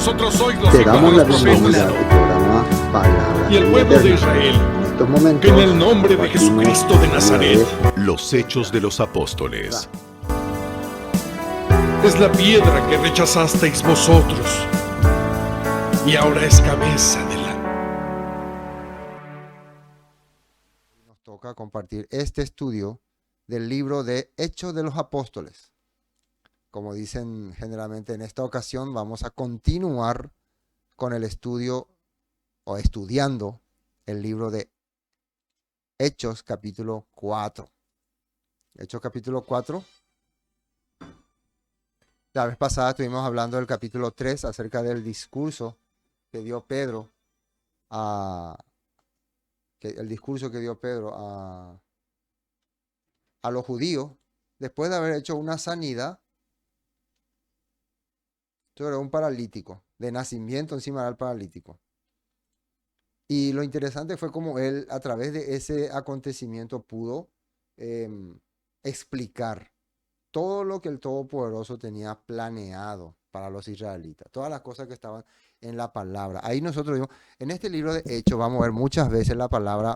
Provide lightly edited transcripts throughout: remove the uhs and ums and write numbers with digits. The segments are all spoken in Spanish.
Vosotros sois los Te hijos de damos la los bienvenida a profetas tu programa Palabra y el Vida pueblo de Eterna. Israel, En estos momentos, que en el nombre de compartimos Jesucristo de la Nazaret, vida Los Hechos de los Apóstoles. es la piedra que rechazasteis vosotros, y ahora es cabeza de la... Nos toca compartir este estudio del libro de Hechos de los Apóstoles. Como dicen generalmente, en esta ocasión vamos a continuar con el estudio o estudiando el libro de Hechos capítulo 4. Hechos capítulo 4. La vez pasada estuvimos hablando del capítulo 3 acerca del discurso que dio Pedro a los judíos después de haber hecho una sanidad sobre un paralítico, de nacimiento encima del paralítico. Y lo interesante fue cómo él, a través de ese acontecimiento, pudo explicar todo lo que el Todopoderoso tenía planeado para los israelitas, todas las cosas que estaban en la palabra. Ahí nosotros vimos, en este libro de Hechos vamos a ver muchas veces la palabra,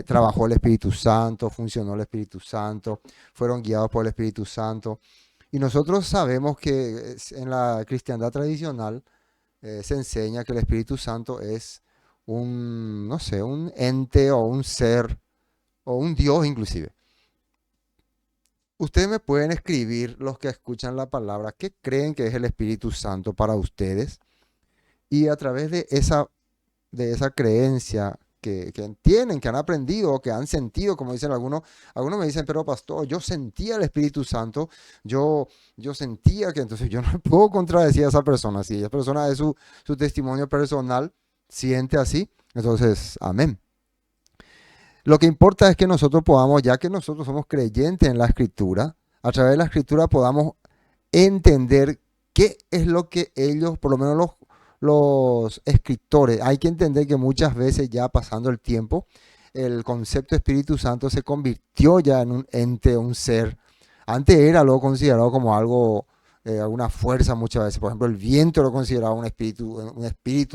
trabajó el Espíritu Santo, funcionó el Espíritu Santo, fueron guiados por el Espíritu Santo. Y nosotros sabemos que en la cristiandad tradicional se enseña que el Espíritu Santo es un, no sé, un ente o un ser o un Dios inclusive. Ustedes me pueden escribir, los que escuchan la palabra, qué creen que es el Espíritu Santo para ustedes. Y a través de esa creencia que tienen, que han aprendido, que han sentido, como dicen algunos me dicen, pero pastor, yo sentía el Espíritu Santo, yo sentía que, entonces yo no puedo contradecir a esa persona. Si esa persona es su testimonio personal, siente así, entonces, amén. Lo que importa es que nosotros podamos, ya que nosotros somos creyentes en la Escritura, a través de la Escritura podamos entender qué es lo que ellos, por lo menos los escritores, hay que entender que muchas veces ya pasando el tiempo, el concepto Espíritu Santo se convirtió ya en un ente, un ser. Antes era luego considerado como algo, alguna fuerza muchas veces. Por ejemplo, el viento lo consideraba un espíritu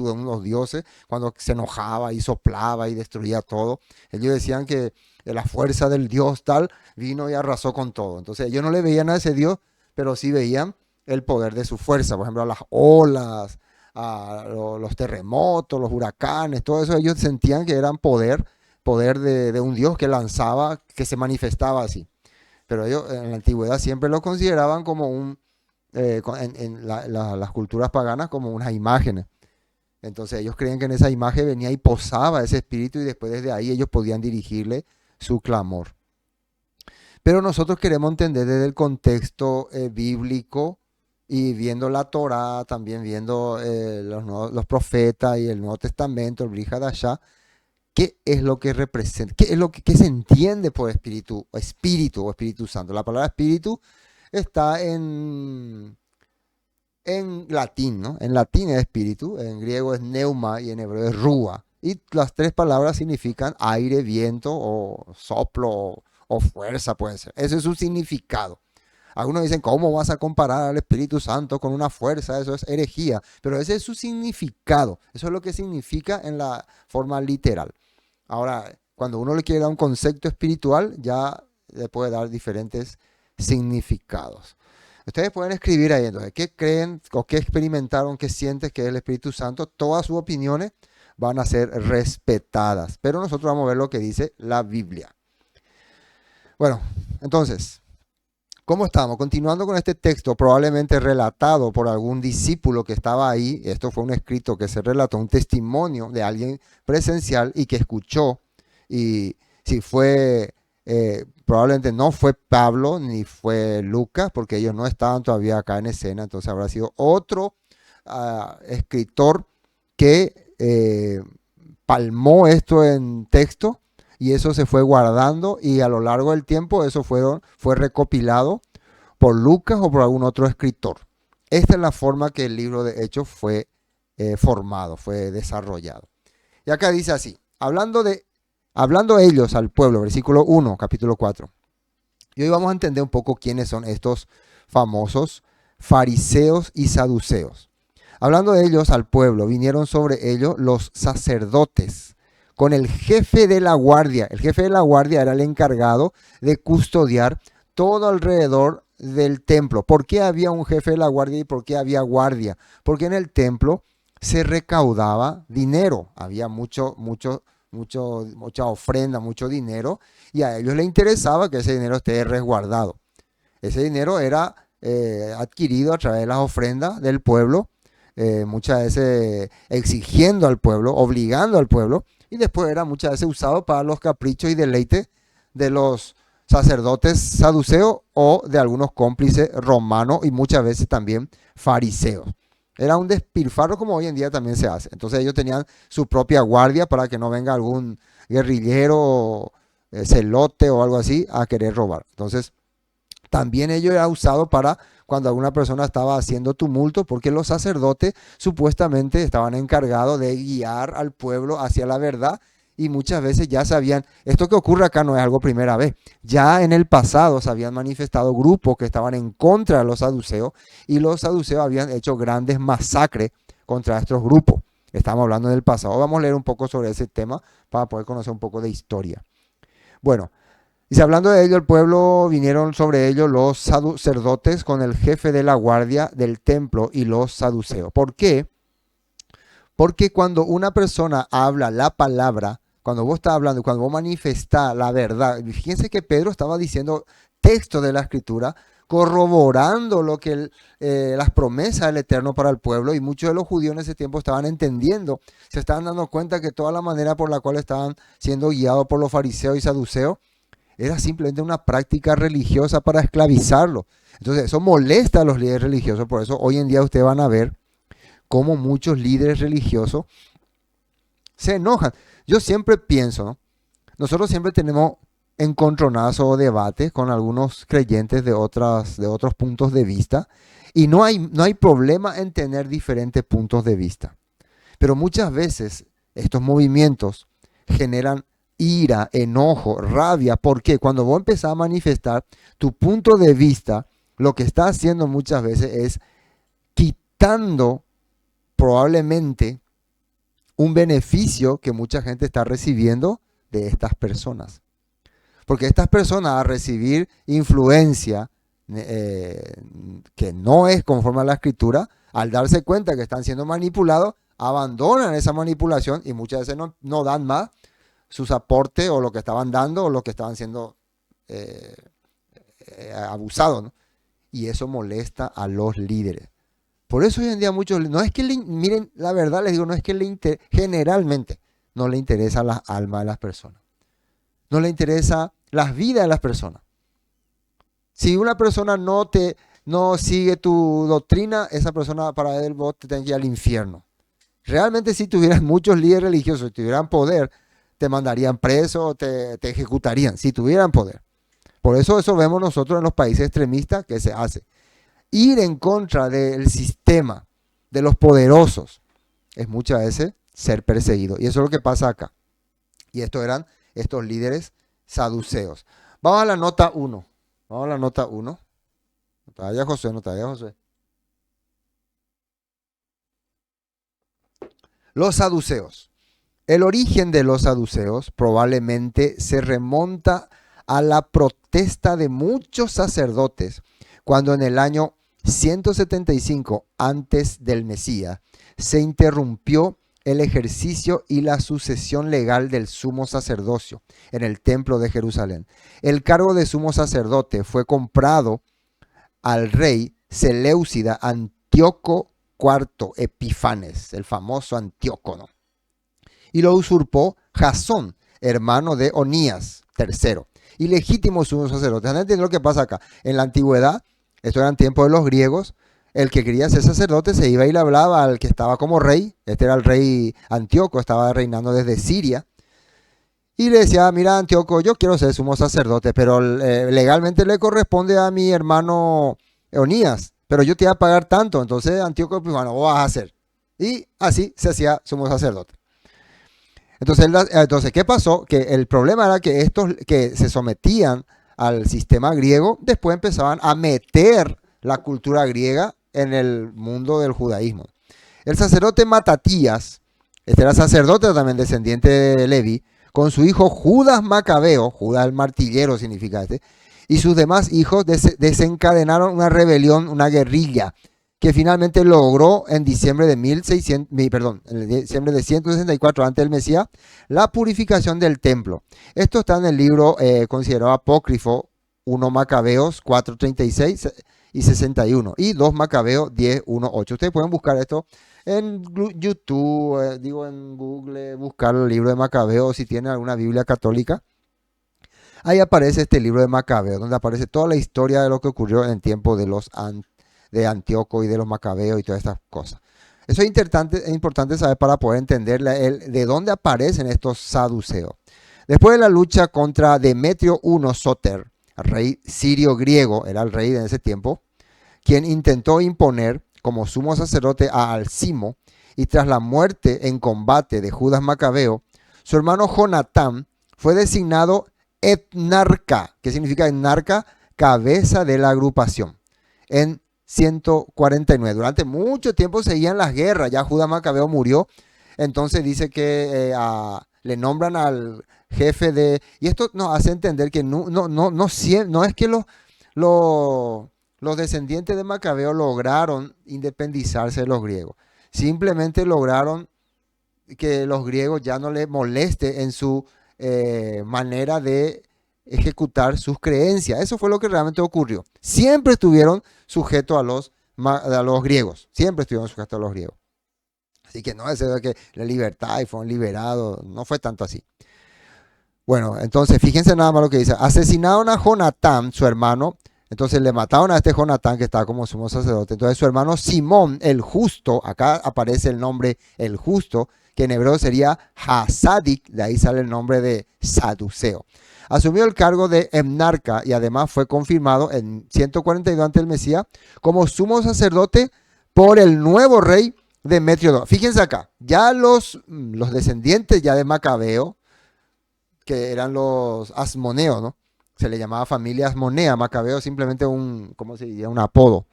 de unos dioses, cuando se enojaba y soplaba y destruía todo. Ellos decían que la fuerza del Dios tal vino y arrasó con todo. Entonces ellos no le veían a ese Dios, pero sí veían el poder de su fuerza. Por ejemplo, a las olas, a los terremotos, los huracanes, todo eso ellos sentían que eran poder de un Dios que lanzaba, que se manifestaba así. Pero ellos en la antigüedad siempre lo consideraban como las culturas paganas como unas imágenes. Entonces ellos creían que en esa imagen venía y posaba ese espíritu y después desde ahí ellos podían dirigirle su clamor. Pero nosotros queremos entender desde el contexto bíblico y viendo la Torá, también viendo los profetas y el Nuevo Testamento, el Brit Hadashah, ¿qué es lo que representa? ¿Qué se entiende por espíritu o Espíritu Santo? La palabra espíritu está en latín, ¿no? En latín es espíritu, en griego es neuma y en hebreo es rúa. Y las tres palabras significan aire, viento o soplo o fuerza, puede ser. Ese es su significado. Algunos dicen, ¿cómo vas a comparar al Espíritu Santo con una fuerza? Eso es herejía. Pero ese es su significado. Eso es lo que significa en la forma literal. Ahora, cuando uno le quiere dar un concepto espiritual, ya le puede dar diferentes significados. Ustedes pueden escribir ahí, entonces, ¿qué creen o qué experimentaron, qué sientes que es el Espíritu Santo? Todas sus opiniones van a ser respetadas. Pero nosotros vamos a ver lo que dice la Biblia. Bueno, entonces, ¿cómo estamos? Continuando con este texto, probablemente relatado por algún discípulo que estaba ahí. Esto fue un escrito que se relató, un testimonio de alguien presencial y que escuchó. Y si fue, probablemente no fue Pablo ni fue Lucas, porque ellos no estaban todavía acá en escena. Entonces habrá sido otro escritor que palmó esto en texto. Y eso se fue guardando y a lo largo del tiempo eso fue recopilado por Lucas o por algún otro escritor. Esta es la forma que el libro de Hechos fue formado, fue desarrollado. Y acá dice así, hablando ellos al pueblo, versículo 1, capítulo 4. Y hoy vamos a entender un poco quiénes son estos famosos fariseos y saduceos. Hablando de ellos al pueblo, vinieron sobre ellos los sacerdotes con el jefe de la guardia. El jefe de la guardia era el encargado de custodiar todo alrededor del templo. ¿Por qué había un jefe de la guardia y por qué había guardia? Porque en el templo se recaudaba dinero. Había mucha ofrenda, mucho dinero, y a ellos les interesaba que ese dinero esté resguardado. Ese dinero era adquirido a través de las ofrendas del pueblo, muchas veces exigiendo al pueblo, obligando al pueblo, y después era muchas veces usado para los caprichos y deleites de los sacerdotes saduceos o de algunos cómplices romanos y muchas veces también fariseos. Era un despilfarro como hoy en día también se hace. Entonces ellos tenían su propia guardia para que no venga algún guerrillero, celote o algo así a querer robar. Entonces también ello era usado para cuando alguna persona estaba haciendo tumulto, porque los sacerdotes supuestamente estaban encargados de guiar al pueblo hacia la verdad y muchas veces ya sabían, esto que ocurre acá no es algo primera vez, ya en el pasado se habían manifestado grupos que estaban en contra de los saduceos y los saduceos habían hecho grandes masacres contra estos grupos. Estamos hablando del pasado, vamos a leer un poco sobre ese tema para poder conocer un poco de historia. Bueno, dice, hablando de ello, el pueblo vinieron sobre ellos los sacerdotes con el jefe de la guardia del templo y los saduceos. ¿Por qué? Porque cuando una persona habla la palabra, cuando vos estás hablando, cuando vos manifestás la verdad, fíjense que Pedro estaba diciendo texto de la Escritura, corroborando lo que las promesas del Eterno para el pueblo, y muchos de los judíos en ese tiempo estaban entendiendo, se estaban dando cuenta que toda la manera por la cual estaban siendo guiados por los fariseos y saduceos era simplemente una práctica religiosa para esclavizarlo. Entonces eso molesta a los líderes religiosos, por eso hoy en día ustedes van a ver cómo muchos líderes religiosos se enojan. Yo siempre pienso, ¿no? Nosotros siempre tenemos encontronazos o debates con algunos creyentes de otros puntos de vista, y no hay problema en tener diferentes puntos de vista. Pero muchas veces estos movimientos generan ira, enojo, rabia, porque cuando vos empezás a manifestar tu punto de vista, lo que está haciendo muchas veces es quitando probablemente un beneficio que mucha gente está recibiendo de estas personas. Porque estas personas, al recibir influencia que no es conforme a la Escritura, al darse cuenta que están siendo manipulados, abandonan esa manipulación y muchas veces no dan más sus aportes o lo que estaban dando o lo que estaban siendo abusados, ¿no? Y eso molesta a los líderes. Por eso hoy en día muchos, no es que miren, la verdad les digo, no es que generalmente no le interesa las almas de las personas. No le interesa las vidas de las personas. Si una persona no sigue tu doctrina, esa persona para él vos te tenés que ir al infierno. Realmente si tuvieran muchos líderes religiosos, si tuvieran poder, te mandarían preso, te ejecutarían, si tuvieran poder. Por eso vemos nosotros en los países extremistas que se hace. Ir en contra del sistema, de los poderosos, es muchas veces ser perseguido. Y eso es lo que pasa acá. Y estos eran estos líderes saduceos. Vamos a la nota 1. Vamos a la nota 1. No te vayas, José, no te vayas, José. Los saduceos. El origen de los saduceos probablemente se remonta a la protesta de muchos sacerdotes cuando en el año 175 antes del Mesías se interrumpió el ejercicio y la sucesión legal del sumo sacerdocio en el templo de Jerusalén. El cargo de sumo sacerdote fue comprado al rey Seleucida Antíoco IV Epifanes, el famoso Antíoco, ¿no? Y lo usurpó Jasón, hermano de Onías III, ilegítimo sumo sacerdote. ¿No entienden lo que pasa acá? En la antigüedad, esto era en tiempo de los griegos, el que quería ser sacerdote se iba y le hablaba al que estaba como rey. Este era el rey Antíoco, estaba reinando desde Siria. Y le decía, mira Antíoco, yo quiero ser sumo sacerdote, pero legalmente le corresponde a mi hermano Onías, pero yo te voy a pagar tanto. Entonces Antíoco, pues bueno, vos vas a hacer. Y así se hacía sumo sacerdote. Entonces, ¿qué pasó? Que el problema era que estos que se sometían al sistema griego, después empezaban a meter la cultura griega en el mundo del judaísmo. El sacerdote Matatías, este era sacerdote también descendiente de Leví, con su hijo Judas Macabeo, Judas el martillero significa este, y sus demás hijos desencadenaron una rebelión, una guerrilla, que finalmente logró en diciembre de 164 antes del Mesías, la purificación del templo. Esto está en el libro considerado apócrifo 1 Macabeos 4:36 y 61 y 2 Macabeos 10:1-8. Ustedes pueden buscar esto en YouTube, en Google, buscar el libro de Macabeos si tienen alguna Biblia católica. Ahí aparece este libro de Macabeos, donde aparece toda la historia de lo que ocurrió en el tiempo de Antíoco y de los Macabeos y todas estas cosas. Eso es importante saber para poder entender de dónde aparecen estos saduceos. Después de la lucha contra Demetrio I Sóter, rey sirio griego, era el rey de ese tiempo, quien intentó imponer como sumo sacerdote a Alcimo, y tras la muerte en combate de Judas Macabeo, su hermano Jonatán fue designado etnarca, que significa etnarca, cabeza de la agrupación, en 149. Durante mucho tiempo seguían las guerras, ya Judas Macabeo murió, entonces dice que le nombran al jefe de... Y esto nos hace entender que no es que los descendientes de Macabeo lograron independizarse de los griegos. Simplemente lograron que los griegos ya no les moleste en su manera de ejecutar sus creencias. Eso fue lo que realmente ocurrió. Siempre estuvieron sujetos a los griegos. Siempre estuvieron sujetos a los griegos. Así que no es eso de que la libertad y fueron liberados. No fue tanto así. Bueno, entonces fíjense nada más lo que dice. Asesinaron a Jonatán, su hermano. Entonces le mataron a este Jonatán que estaba como sumo sacerdote. Entonces su hermano Simón el justo, acá aparece el nombre el justo, que en hebreo sería Hasadik, de ahí sale el nombre de saduceo. Asumió el cargo de etnarca y además fue confirmado en 142 antes del Mesías como sumo sacerdote por el nuevo rey Demetrio II. Fíjense acá, ya los descendientes ya de Macabeo, que eran los asmoneos, ¿no? Se le llamaba familia asmonea, Macabeo simplemente ¿cómo se diría? Un apodo.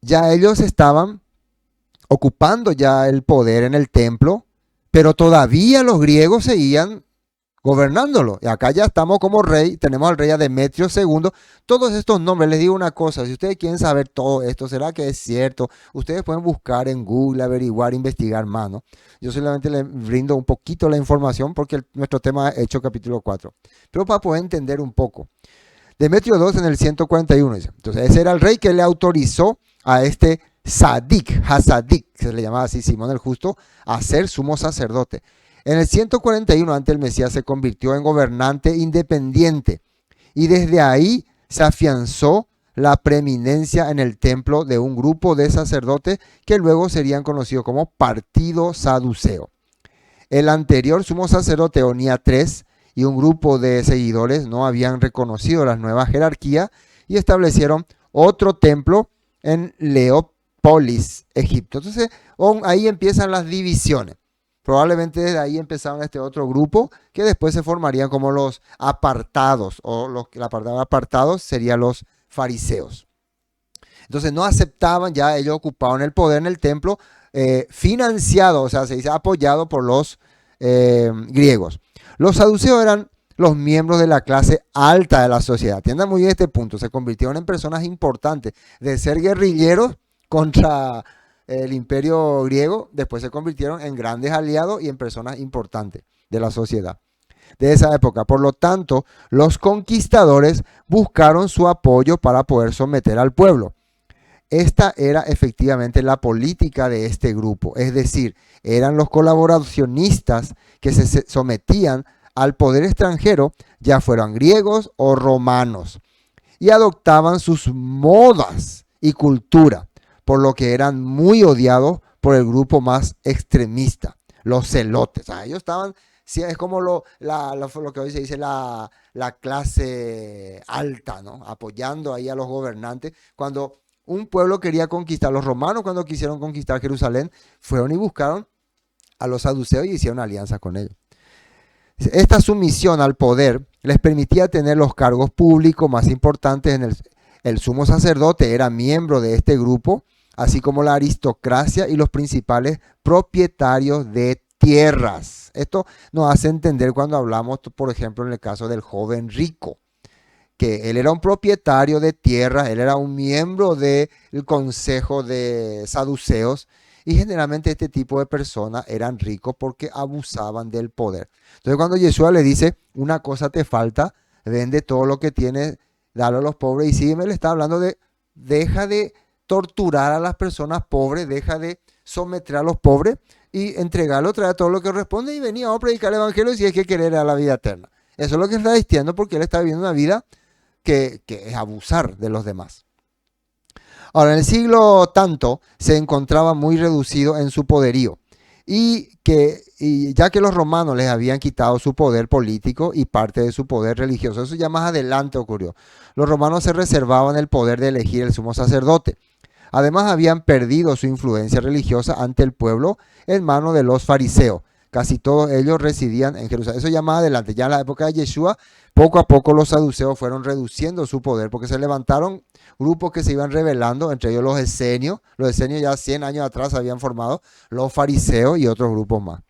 Ya ellos estaban ocupando ya el poder en el templo, pero todavía los griegos seguían gobernándolo. Y acá ya estamos como rey, tenemos al rey Demetrio II. Todos estos nombres, les digo una cosa, si ustedes quieren saber todo esto, ¿será que es cierto? Ustedes pueden buscar en Google, averiguar, investigar más, ¿no? Yo solamente les brindo un poquito la información porque nuestro tema es Hechos capítulo 4. Pero para poder entender un poco. Demetrio II en el 141 dice. Entonces ese era el rey que le autorizó a este Hasadik, que se le llamaba así Simón el Justo, a ser sumo sacerdote. En el 141 antes del Mesías se convirtió en gobernante independiente y desde ahí se afianzó la preeminencia en el templo de un grupo de sacerdotes que luego serían conocidos como partido saduceo. El anterior sumo sacerdote Onía III y un grupo de seguidores no habían reconocido las nuevas jerarquías y establecieron otro templo en Leópolis, Egipto. Entonces ahí empiezan las divisiones. Probablemente desde ahí empezaron este otro grupo que después se formarían como los apartados, o la palabra apartados serían los fariseos. Entonces no aceptaban, ya ellos ocupaban el poder en el templo, financiado, o sea, se dice apoyado por los griegos. Los saduceos eran los miembros de la clase alta de la sociedad. Atiendan muy bien este punto, se convirtieron en personas importantes, de ser guerrilleros contra el imperio griego, después se convirtieron en grandes aliados y en personas importantes de la sociedad de esa época. Por lo tanto, los conquistadores buscaron su apoyo para poder someter al pueblo. Esta era efectivamente la política de este grupo, es decir, eran los colaboracionistas que se sometían al poder extranjero, ya fueran griegos o romanos, y adoptaban sus modas y cultura, por lo que eran muy odiados por el grupo más extremista, los celotes. O sea, ellos estaban, es como lo que hoy se dice la clase alta, ¿no? Apoyando ahí a los gobernantes. Cuando un pueblo quería conquistar, los romanos cuando quisieron conquistar Jerusalén, fueron y buscaron a los saduceos y hicieron alianza con ellos. Esta sumisión al poder les permitía tener los cargos públicos más importantes. El sumo sacerdote era miembro de este grupo así como la aristocracia y los principales propietarios de tierras. Esto nos hace entender cuando hablamos, por ejemplo, en el caso del joven rico, que él era un propietario de tierras, él era un miembro del consejo de saduceos, y generalmente este tipo de personas eran ricos porque abusaban del poder. Entonces cuando Yeshua le dice, una cosa te falta, vende todo lo que tienes, dalo a los pobres y sígueme, le está hablando de, deja de torturar a las personas pobres, deja de someter a los pobres y entregarlo, traer todo lo que corresponde y venía a predicar el evangelio si es que querer a la vida eterna. Eso es lo que está diciendo, porque él está viviendo una vida que es abusar de los demás. Ahora, en el siglo tanto se encontraba muy reducido en su poderío y ya que los romanos les habían quitado su poder político y parte de su poder religioso, eso ya más adelante ocurrió. Los romanos se reservaban el poder de elegir el sumo sacerdote. Además, habían perdido su influencia religiosa ante el pueblo en manos de los fariseos. Casi todos ellos residían en Jerusalén. Eso ya más adelante, ya en la época de Yeshua, poco a poco los saduceos fueron reduciendo su poder porque se levantaron grupos que se iban rebelando, entre ellos los esenios. Los esenios ya 100 años atrás habían formado, los fariseos y otros grupos más.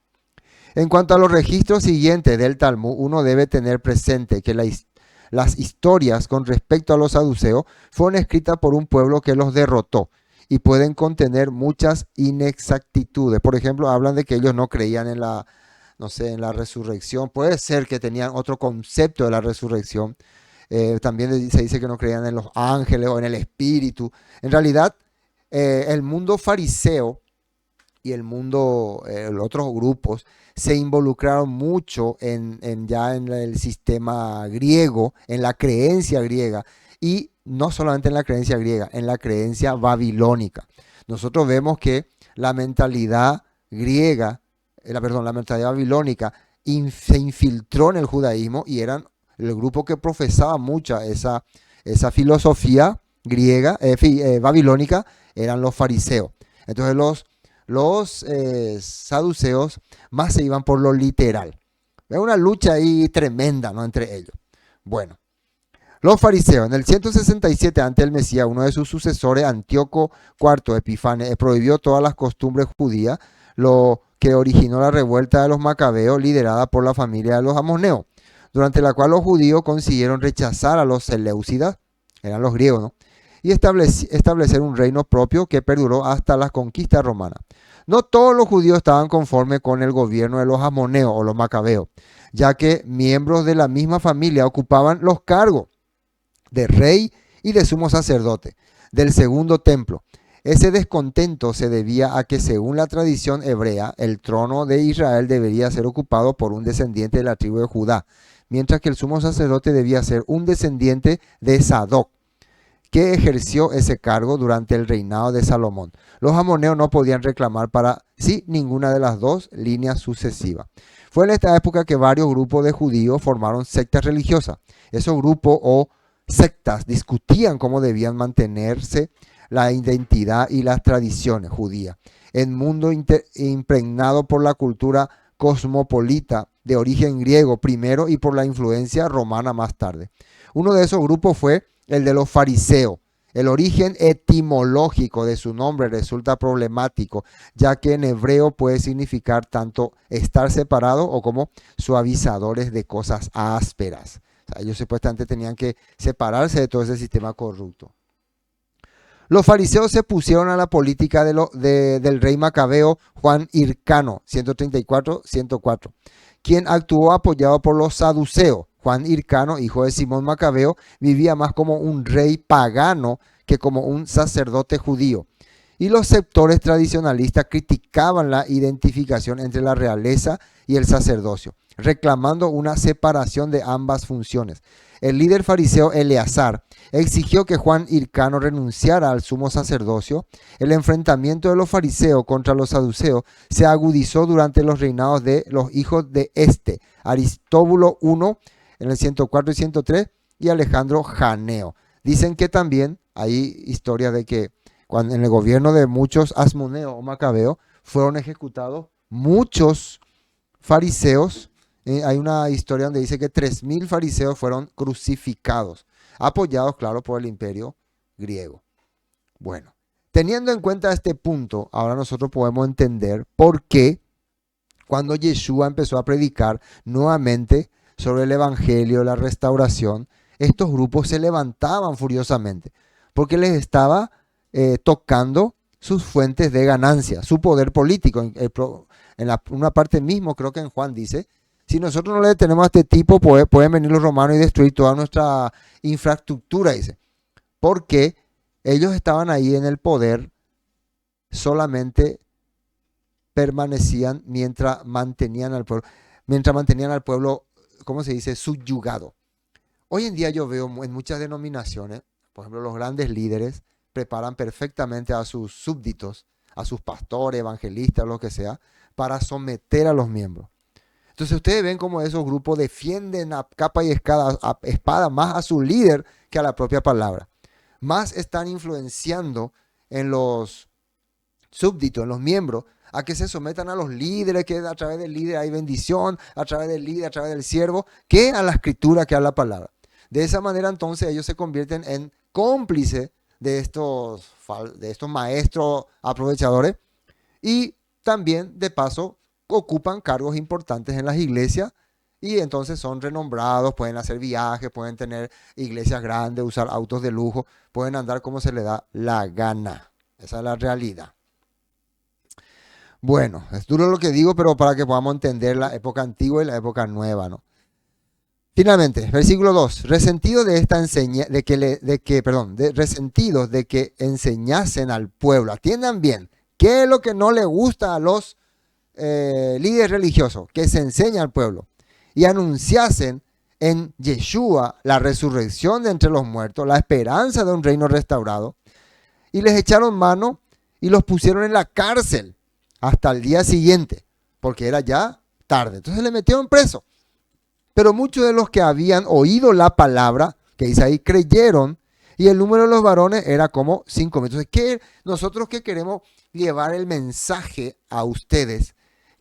En cuanto a los registros siguientes del Talmud, uno debe tener presente que las historias con respecto a los saduceos fueron escritas por un pueblo que los derrotó y pueden contener muchas inexactitudes. Por ejemplo, hablan de que ellos no creían en la, no sé, en la resurrección. Puede ser que tenían otro concepto de la resurrección. También se dice que no creían en los ángeles o en el espíritu. En realidad, el mundo fariseo y el mundo, los otros grupos, se involucraron mucho ya en el sistema griego, en la creencia griega, y no solamente en la creencia griega, en la creencia babilónica. Nosotros vemos que la mentalidad griega, la mentalidad babilónica se infiltró en el judaísmo y eran el grupo que profesaba mucha esa filosofía griega, babilónica, eran los fariseos. Entonces los saduceos más se iban por lo literal. Es una lucha ahí tremenda, ¿no?, entre ellos. Bueno, los fariseos, en el 167 ante el Mesías, uno de sus sucesores, Antíoco IV Epífanes, prohibió todas las costumbres judías, lo que originó la revuelta de los macabeos liderada por la familia de los ammoneos, durante la cual los judíos consiguieron rechazar a los seleucidas, eran los griegos, ¿no?, y establecer un reino propio que perduró hasta las conquistas romanas. No todos los judíos estaban conformes con el gobierno de los ammoneos o los macabeos, ya que miembros de la misma familia ocupaban los cargos de rey y de sumo sacerdote del segundo templo. Ese descontento se debía a que, según la tradición hebrea, el trono de Israel debería ser ocupado por un descendiente de la tribu de Judá, mientras que el sumo sacerdote debía ser un descendiente de Sadoc, que ejerció ese cargo durante el reinado de Salomón. Los ammoneos no podían reclamar para sí ninguna de las dos líneas sucesivas. Fue en esta época que varios grupos de judíos formaron sectas religiosas. Esos grupos o sectas discutían cómo debían mantenerse la identidad y las tradiciones judías en mundo impregnado por la cultura cosmopolita de origen griego primero y por la influencia romana más tarde. Uno de esos grupos fue el de los fariseos. El origen etimológico de su nombre resulta problemático, ya que en hebreo puede significar tanto estar separado o como suavizadores de cosas ásperas. O sea, ellos supuestamente tenían que separarse de todo ese sistema corrupto. Los fariseos se pusieron a la política del rey macabeo Juan Hircano, 134-104, quien actuó apoyado por los saduceos. Juan Hircano, hijo de Simón Macabeo, vivía más como un rey pagano que como un sacerdote judío. Y los sectores tradicionalistas criticaban la identificación entre la realeza y el sacerdocio, reclamando una separación de ambas funciones. El líder fariseo Eleazar exigió que Juan Hircano renunciara al sumo sacerdocio. El enfrentamiento de los fariseos contra los saduceos se agudizó durante los reinados de los hijos de Aristóbulo I, en el 104 y 103, y Alejandro Janeo. Dicen que también hay historias de que en el gobierno de muchos asmoneos o macabeos fueron ejecutados muchos fariseos. Hay una historia donde dice que 3.000 fariseos fueron crucificados, apoyados, claro, por el imperio griego. Bueno, Teniendo en cuenta este punto, ahora nosotros podemos entender por qué cuando Yeshua empezó a predicar nuevamente sobre el evangelio, la restauración, estos grupos se levantaban furiosamente, porque les estaba tocando sus fuentes de ganancia, su poder político. Una parte mismo, creo que en Juan dice, si nosotros no le detenemos a este tipo, pueden venir los romanos y destruir toda nuestra infraestructura, dice. Porque ellos estaban ahí en el poder, solamente permanecían mientras mantenían al pueblo, ¿cómo se dice?, subyugado. Hoy en día yo veo en muchas denominaciones, por ejemplo, los grandes líderes preparan perfectamente a sus súbditos, a sus pastores, evangelistas, lo que sea, para someter a los miembros. Entonces ustedes ven cómo esos grupos defienden a capa y espada más a su líder que a la propia palabra. Más están influenciando en los súbditos, en los miembros, a que se sometan a los líderes, que a través del líder hay bendición, a través del líder, a través del siervo, que a la escritura, que a la palabra. De esa manera entonces ellos se convierten en cómplices de estos maestros aprovechadores y también de paso ocupan cargos importantes en las iglesias y entonces son renombrados, pueden hacer viajes, pueden tener iglesias grandes, usar autos de lujo, pueden andar como se les da la gana. Esa es la realidad. Bueno, es duro lo que digo, pero para que podamos entender la época antigua y la época nueva, ¿no? Finalmente, versículo 2. Resentidos resentidos de que enseñasen al pueblo. Atiendan bien. ¿Qué es lo que no le gusta a los líderes religiosos? Que se enseña al pueblo. Y anunciasen en Yeshua la resurrección de entre los muertos, la esperanza de un reino restaurado. Y les echaron mano y los pusieron en la cárcel hasta el día siguiente, porque era ya tarde. Entonces le metieron preso. Pero muchos de los que habían oído la palabra, que dice ahí, creyeron, y el número de los varones era como 5,000. Entonces, nosotros que queremos llevar el mensaje a ustedes,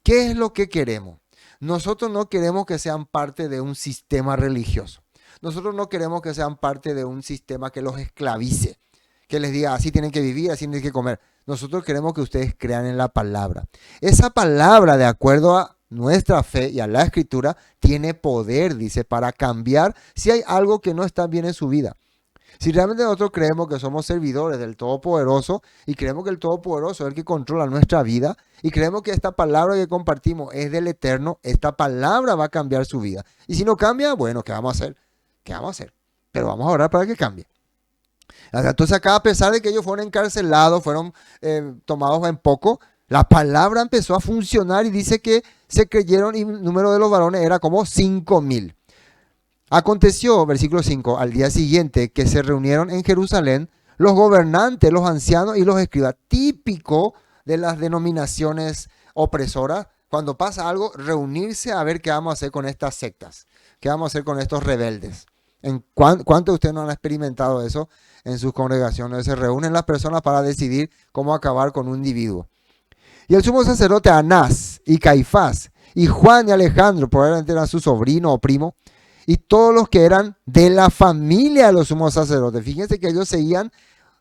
¿qué es lo que queremos? Nosotros no queremos que sean parte de un sistema religioso. Nosotros no queremos que sean parte de un sistema que los esclavice, que les diga así tienen que vivir, así tienen que comer. Nosotros queremos que ustedes crean en la palabra. Esa palabra, de acuerdo a nuestra fe y a la escritura, tiene poder, dice, para cambiar si hay algo que no está bien en su vida. Si realmente nosotros creemos que somos servidores del Todopoderoso y creemos que el Todopoderoso es el que controla nuestra vida y creemos que esta palabra que compartimos es del Eterno, esta palabra va a cambiar su vida. Y si no cambia, bueno, ¿qué vamos a hacer? ¿Qué vamos a hacer? Pero vamos a orar para que cambie. Entonces acá, a pesar de que ellos fueron encarcelados, fueron tomados en poco, la palabra empezó a funcionar y dice que se creyeron y el número de los varones era como 5,000. Aconteció, versículo 5, al día siguiente que se reunieron en Jerusalén los gobernantes, los ancianos y los escribas, típico de las denominaciones opresoras. Cuando pasa algo, reunirse a ver qué vamos a hacer con estas sectas, qué vamos a hacer con estos rebeldes. ¿Cuántos de ustedes no han experimentado eso en sus congregaciones? Se reúnen las personas para decidir cómo acabar con un individuo. Y el sumo sacerdote Anás y Caifás y Juan y Alejandro, probablemente eran su sobrino o primo, y todos los que eran de la familia de los sumos sacerdotes. Fíjense que ellos seguían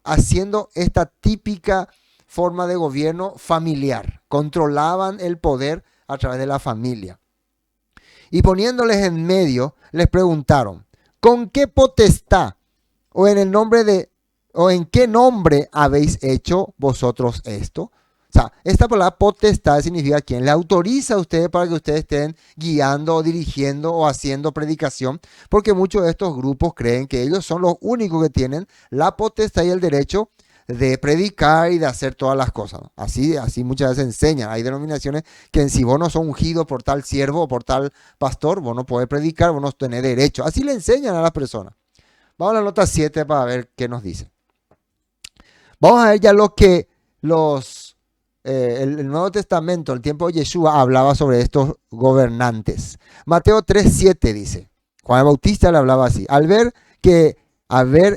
haciendo esta típica forma de gobierno familiar. Controlaban el poder a través de la familia. Y poniéndoles en medio, les preguntaron, ¿con qué potestad o en qué nombre habéis hecho vosotros esto? O sea, esta palabra potestad significa quién le autoriza a ustedes para que ustedes estén guiando o dirigiendo o haciendo predicación, porque muchos de estos grupos creen que ellos son los únicos que tienen la potestad y el derecho de predicar y de hacer todas las cosas, ¿no? Así muchas veces enseñan. Hay denominaciones que si vos no sos ungido por tal siervo o por tal pastor, vos no podés predicar, vos no tenés derecho. Así le enseñan a las personas. Vamos a la nota 7 para ver qué nos dice. Vamos a ver ya lo que el Nuevo Testamento, el tiempo de Yeshua, hablaba sobre estos gobernantes. Mateo 3:7 dice, Juan el Bautista le hablaba así. Al ver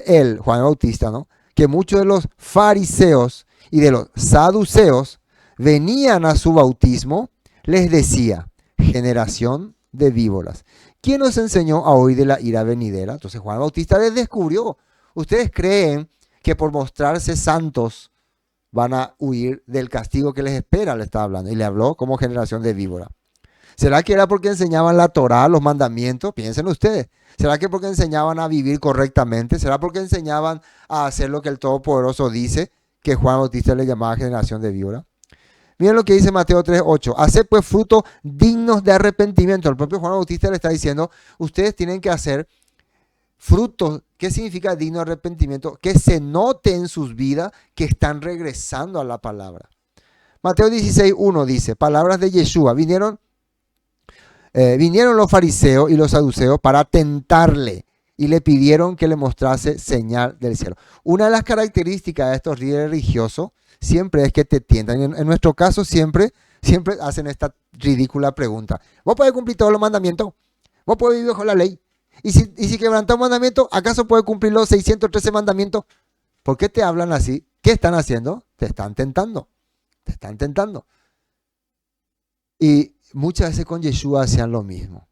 él, Juan el Bautista, ¿no?, que muchos de los fariseos y de los saduceos venían a su bautismo, les decía, generación de víboras, ¿quién nos enseñó a huir de la ira venidera? Entonces Juan el Bautista les descubrió. Ustedes creen que por mostrarse santos van a huir del castigo que les espera, le estaba hablando. Y le habló como generación de víbora. ¿Será que era porque enseñaban la Torá, los mandamientos? Piensen ustedes. ¿Será que porque enseñaban a vivir correctamente? ¿Será porque enseñaban a hacer lo que el Todopoderoso dice, que Juan Bautista le llamaba generación de víbora? Miren lo que dice Mateo 3:8. Haced pues frutos dignos de arrepentimiento. El propio Juan Bautista le está diciendo, ustedes tienen que hacer frutos. ¿Qué significa digno de arrepentimiento? Que se note en sus vidas que están regresando a la palabra. Mateo 16:1 dice, palabras de Yeshua. Vinieron los fariseos y los saduceos para tentarle y le pidieron que le mostrase señal del cielo. Una de las características de estos líderes religiosos siempre es que te tientan. En nuestro caso siempre hacen esta ridícula pregunta. ¿Vos podés cumplir todos los mandamientos? ¿Vos podés vivir bajo la ley? Y si quebrantás un mandamiento, ¿acaso puedes cumplir los 613 mandamientos? ¿Por qué te hablan así? ¿Qué están haciendo? Te están tentando. Te están tentando. Y muchas veces con Yeshua hacían lo mismo.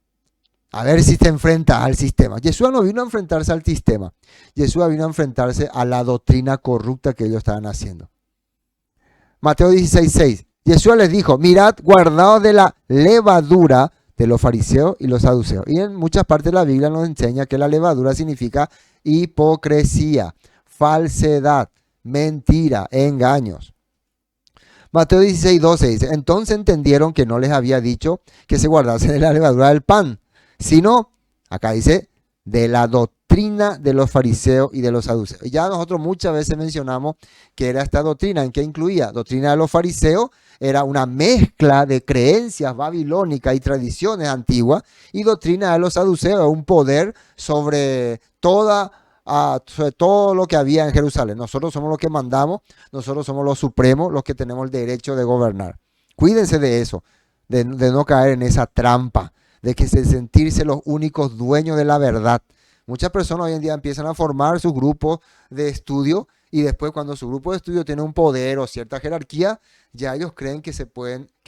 A ver si te enfrentas al sistema. Yeshua no vino a enfrentarse al sistema. Yeshua vino a enfrentarse a la doctrina corrupta que ellos estaban haciendo. Mateo 16:6. Yeshua les dijo, mirad, guardaos de la levadura de los fariseos y los saduceos. Y en muchas partes de la Biblia nos enseña que la levadura significa hipocresía, falsedad, mentira, engaños. Mateo 16:12 dice, entonces entendieron que no les había dicho que se guardasen de la levadura del pan, sino, acá dice, de la doctrina de los fariseos y de los saduceos. Y ya nosotros muchas veces mencionamos que era esta doctrina, ¿en qué incluía? Doctrina de los fariseos era una mezcla de creencias babilónicas y tradiciones antiguas, y doctrina de los saduceos, un poder sobre todo lo que había en Jerusalén. Nosotros somos los que mandamos, nosotros somos los supremos, los que tenemos el derecho de gobernar. Cuídense de eso, de no caer en esa trampa, de que sentirse los únicos dueños de la verdad. Muchas personas hoy en día empiezan a formar sus grupos de estudio y después cuando su grupo de estudio tiene un poder o cierta jerarquía, ya ellos creen que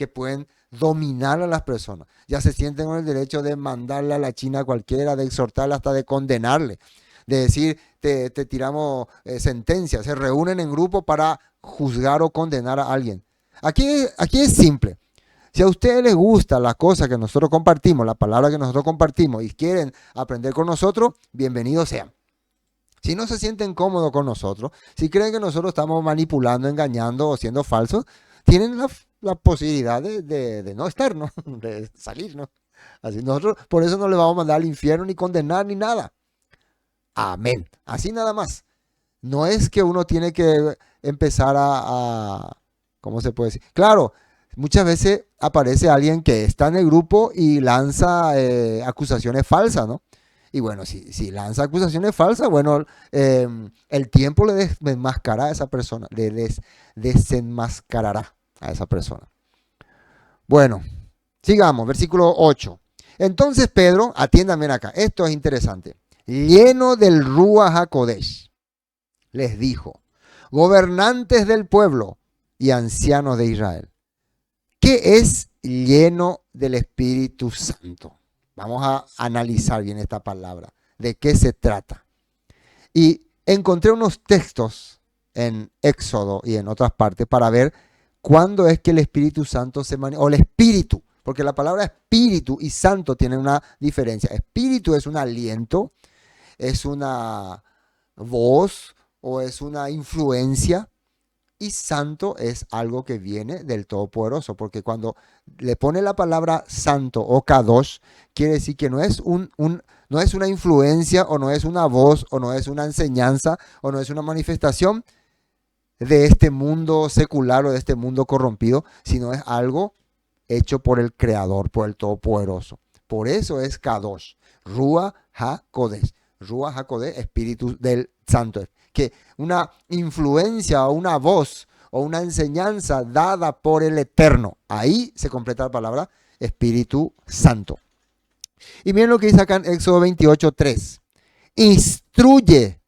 pueden dominar a las personas. Ya se sienten con el derecho de mandarle a la China a cualquiera, de exhortarle hasta de condenarle, de decir, te tiramos sentencias. Se reúnen en grupo para juzgar o condenar a alguien. Aquí es simple. Si a ustedes les gusta la cosa que nosotros compartimos, la palabra que nosotros compartimos y quieren aprender con nosotros, bienvenidos sean. Si no se sienten cómodos con nosotros, si creen que nosotros estamos manipulando, engañando o siendo falsos, tienen la posibilidad de no estar, ¿no? De salir, ¿no? Así nosotros, por eso no les vamos a mandar al infierno ni condenar ni nada. Amén. Así nada más. No es que uno tiene que empezar ¿cómo se puede decir? Claro, muchas veces aparece alguien que está en el grupo y lanza acusaciones falsas, ¿no? Y bueno, si lanza acusaciones falsas, bueno, el tiempo le desenmascarará a esa persona, desenmascarará a esa persona. Bueno, sigamos, versículo 8. Entonces Pedro, atiéndanme acá, esto es interesante, lleno del Ruach HaKodesh, les dijo, gobernantes del pueblo y ancianos de Israel, ¿qué es lleno del Espíritu Santo? Vamos a analizar bien esta palabra, de qué se trata. Y encontré unos textos en Éxodo y en otras partes para ver cuándo es que el Espíritu Santo se manifiesta, o el Espíritu, porque la palabra Espíritu y Santo tienen una diferencia. Espíritu es un aliento, es una voz o es una influencia. Y santo es algo que viene del Todopoderoso, porque cuando le pone la palabra santo o kadosh, quiere decir que no es no es una influencia o no es una voz o no es una enseñanza o no es una manifestación de este mundo secular o de este mundo corrompido, sino es algo hecho por el Creador, por el Todopoderoso. Por eso es kadosh, Ruach HaKodesh. Ruach HaKodesh, Espíritu del Santo. Que una influencia o una voz o una enseñanza dada por el Eterno. Ahí se completa la palabra Espíritu Santo. Y miren lo que dice acá en Éxodo 28:3. Instruye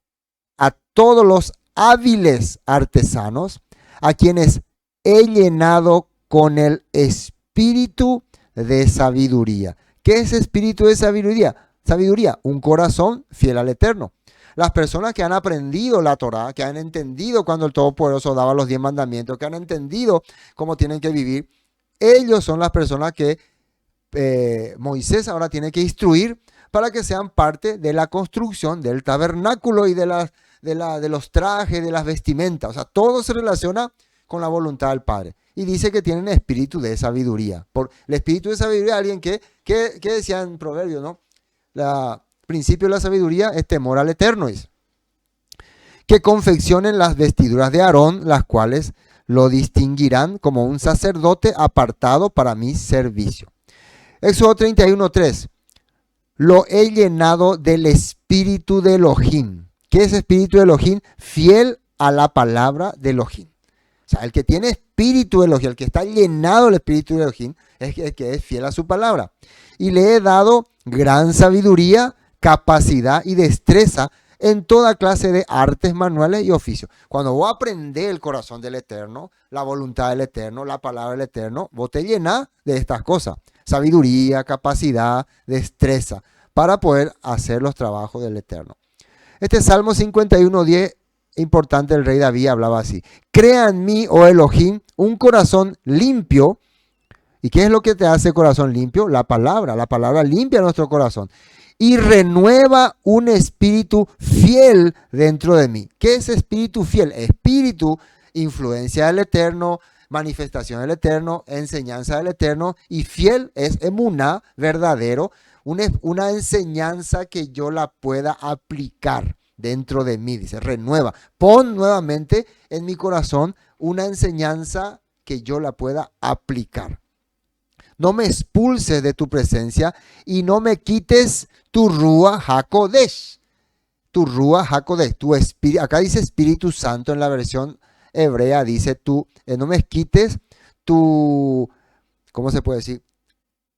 a todos los hábiles artesanos a quienes he llenado con el espíritu de sabiduría. ¿Qué es espíritu de sabiduría? Sabiduría, un corazón fiel al Eterno. las personas que han aprendido la Torá, que han entendido cuando el Todopoderoso daba los 10 mandamientos, que han entendido cómo tienen que vivir, ellos son las personas que Moisés ahora tiene que instruir para que sean parte de la construcción del tabernáculo y de los trajes, de las vestimentas. O sea, todo se relaciona con la voluntad del Padre. Y dice que tienen espíritu de sabiduría. Por el espíritu de sabiduría, alguien que decía en Proverbios, ¿no? El principio de la sabiduría es temor al Eterno, dice. Que confeccionen las vestiduras de Aarón, las cuales lo distinguirán como un sacerdote apartado para mi servicio. Éxodo 31:3. Lo he llenado del espíritu de Elohim. ¿Qué es espíritu de Elohim? Fiel a la palabra de Elohim. O sea, el que tiene espíritu de Elohim, el que está llenado del espíritu de Elohim, es el que es fiel a su palabra. Y le he dado gran sabiduría, capacidad y destreza en toda clase de artes manuales y oficios. Cuando vos aprendés el corazón del Eterno, la voluntad del Eterno, la palabra del Eterno, vos te llenás de estas cosas. Sabiduría, capacidad, destreza, para poder hacer los trabajos del Eterno. Este Salmo 51:10, importante, el rey David hablaba así. Crea en mí, oh Elohim, un corazón limpio. ¿Y qué es lo que te hace corazón limpio? La palabra limpia nuestro corazón. Y renueva un espíritu fiel dentro de mí. ¿Qué es espíritu fiel? Espíritu, influencia del Eterno, manifestación del Eterno, enseñanza del Eterno. Y fiel es emuná, verdadero, una enseñanza que yo la pueda aplicar dentro de mí. Dice, renueva. Pon nuevamente en mi corazón una enseñanza que yo la pueda aplicar. No me expulses de tu presencia y no me quites tu Ruach HaKodesh. Tu Ruach HaKodesh, tu espíritu. Acá dice Espíritu Santo en la versión hebrea, dice tú, no me quites tu, ¿cómo se puede decir?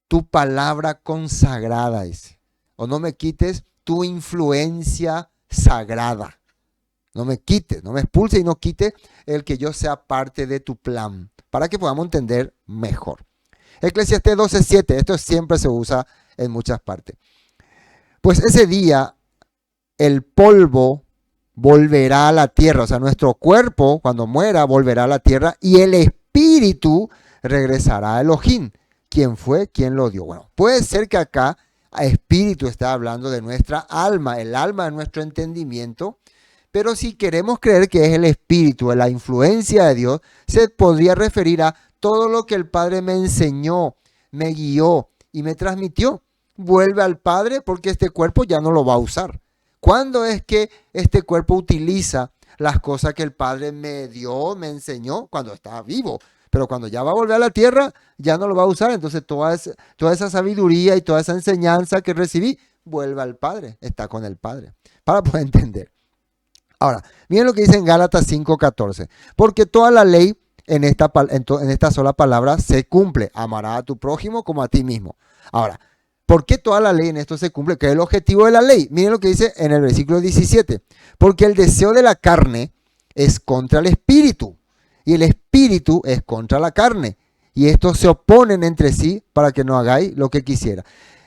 Tu palabra consagrada, dice. O no me quites tu influencia sagrada. No me quites, no me expulses y no quites el que yo sea parte de tu plan, para que podamos entender mejor. Eclesiastés 12:7, esto siempre se usa en muchas partes. Pues ese día el polvo volverá a la tierra, o sea, nuestro cuerpo cuando muera volverá a la tierra y el espíritu regresará a Elohim. ¿Quién fue? ¿Quién lo dio? Bueno, puede ser que acá espíritu está hablando de nuestra alma, el alma de nuestro entendimiento, pero si queremos creer que es el espíritu, la influencia de Dios, se podría referir a todo lo que el Padre me enseñó, me guió y me transmitió. Vuelve al Padre porque este cuerpo ya no lo va a usar. ¿Cuándo es que este cuerpo utiliza las cosas que el Padre me dio, me enseñó? Cuando estaba vivo. Pero cuando ya va a volver a la tierra, ya no lo va a usar. Entonces toda esa sabiduría y toda esa enseñanza que recibí, vuelve al Padre. Está con el Padre. Para poder entender. Ahora, miren lo que dice en Gálatas 5:14. Porque toda la ley en esta sola palabra se cumple. Amarás a tu prójimo como a ti mismo. Ahora, ¿por qué toda la ley en esto se cumple? ¿Qué es el objetivo de la ley? Miren lo que dice en el versículo 17. Porque el deseo de la carne es contra el espíritu. Y el espíritu es contra la carne. Y estos se oponen entre sí para que no hagáis lo que quisiera.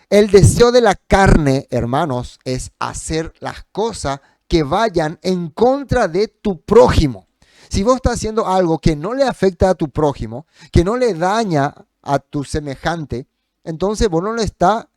El deseo de la carne, hermanos, es hacer las cosas que vayan en contra de tu prójimo. Si vos estás haciendo algo que no le afecta a tu prójimo, que no le daña a tu semejante, entonces vos no le estás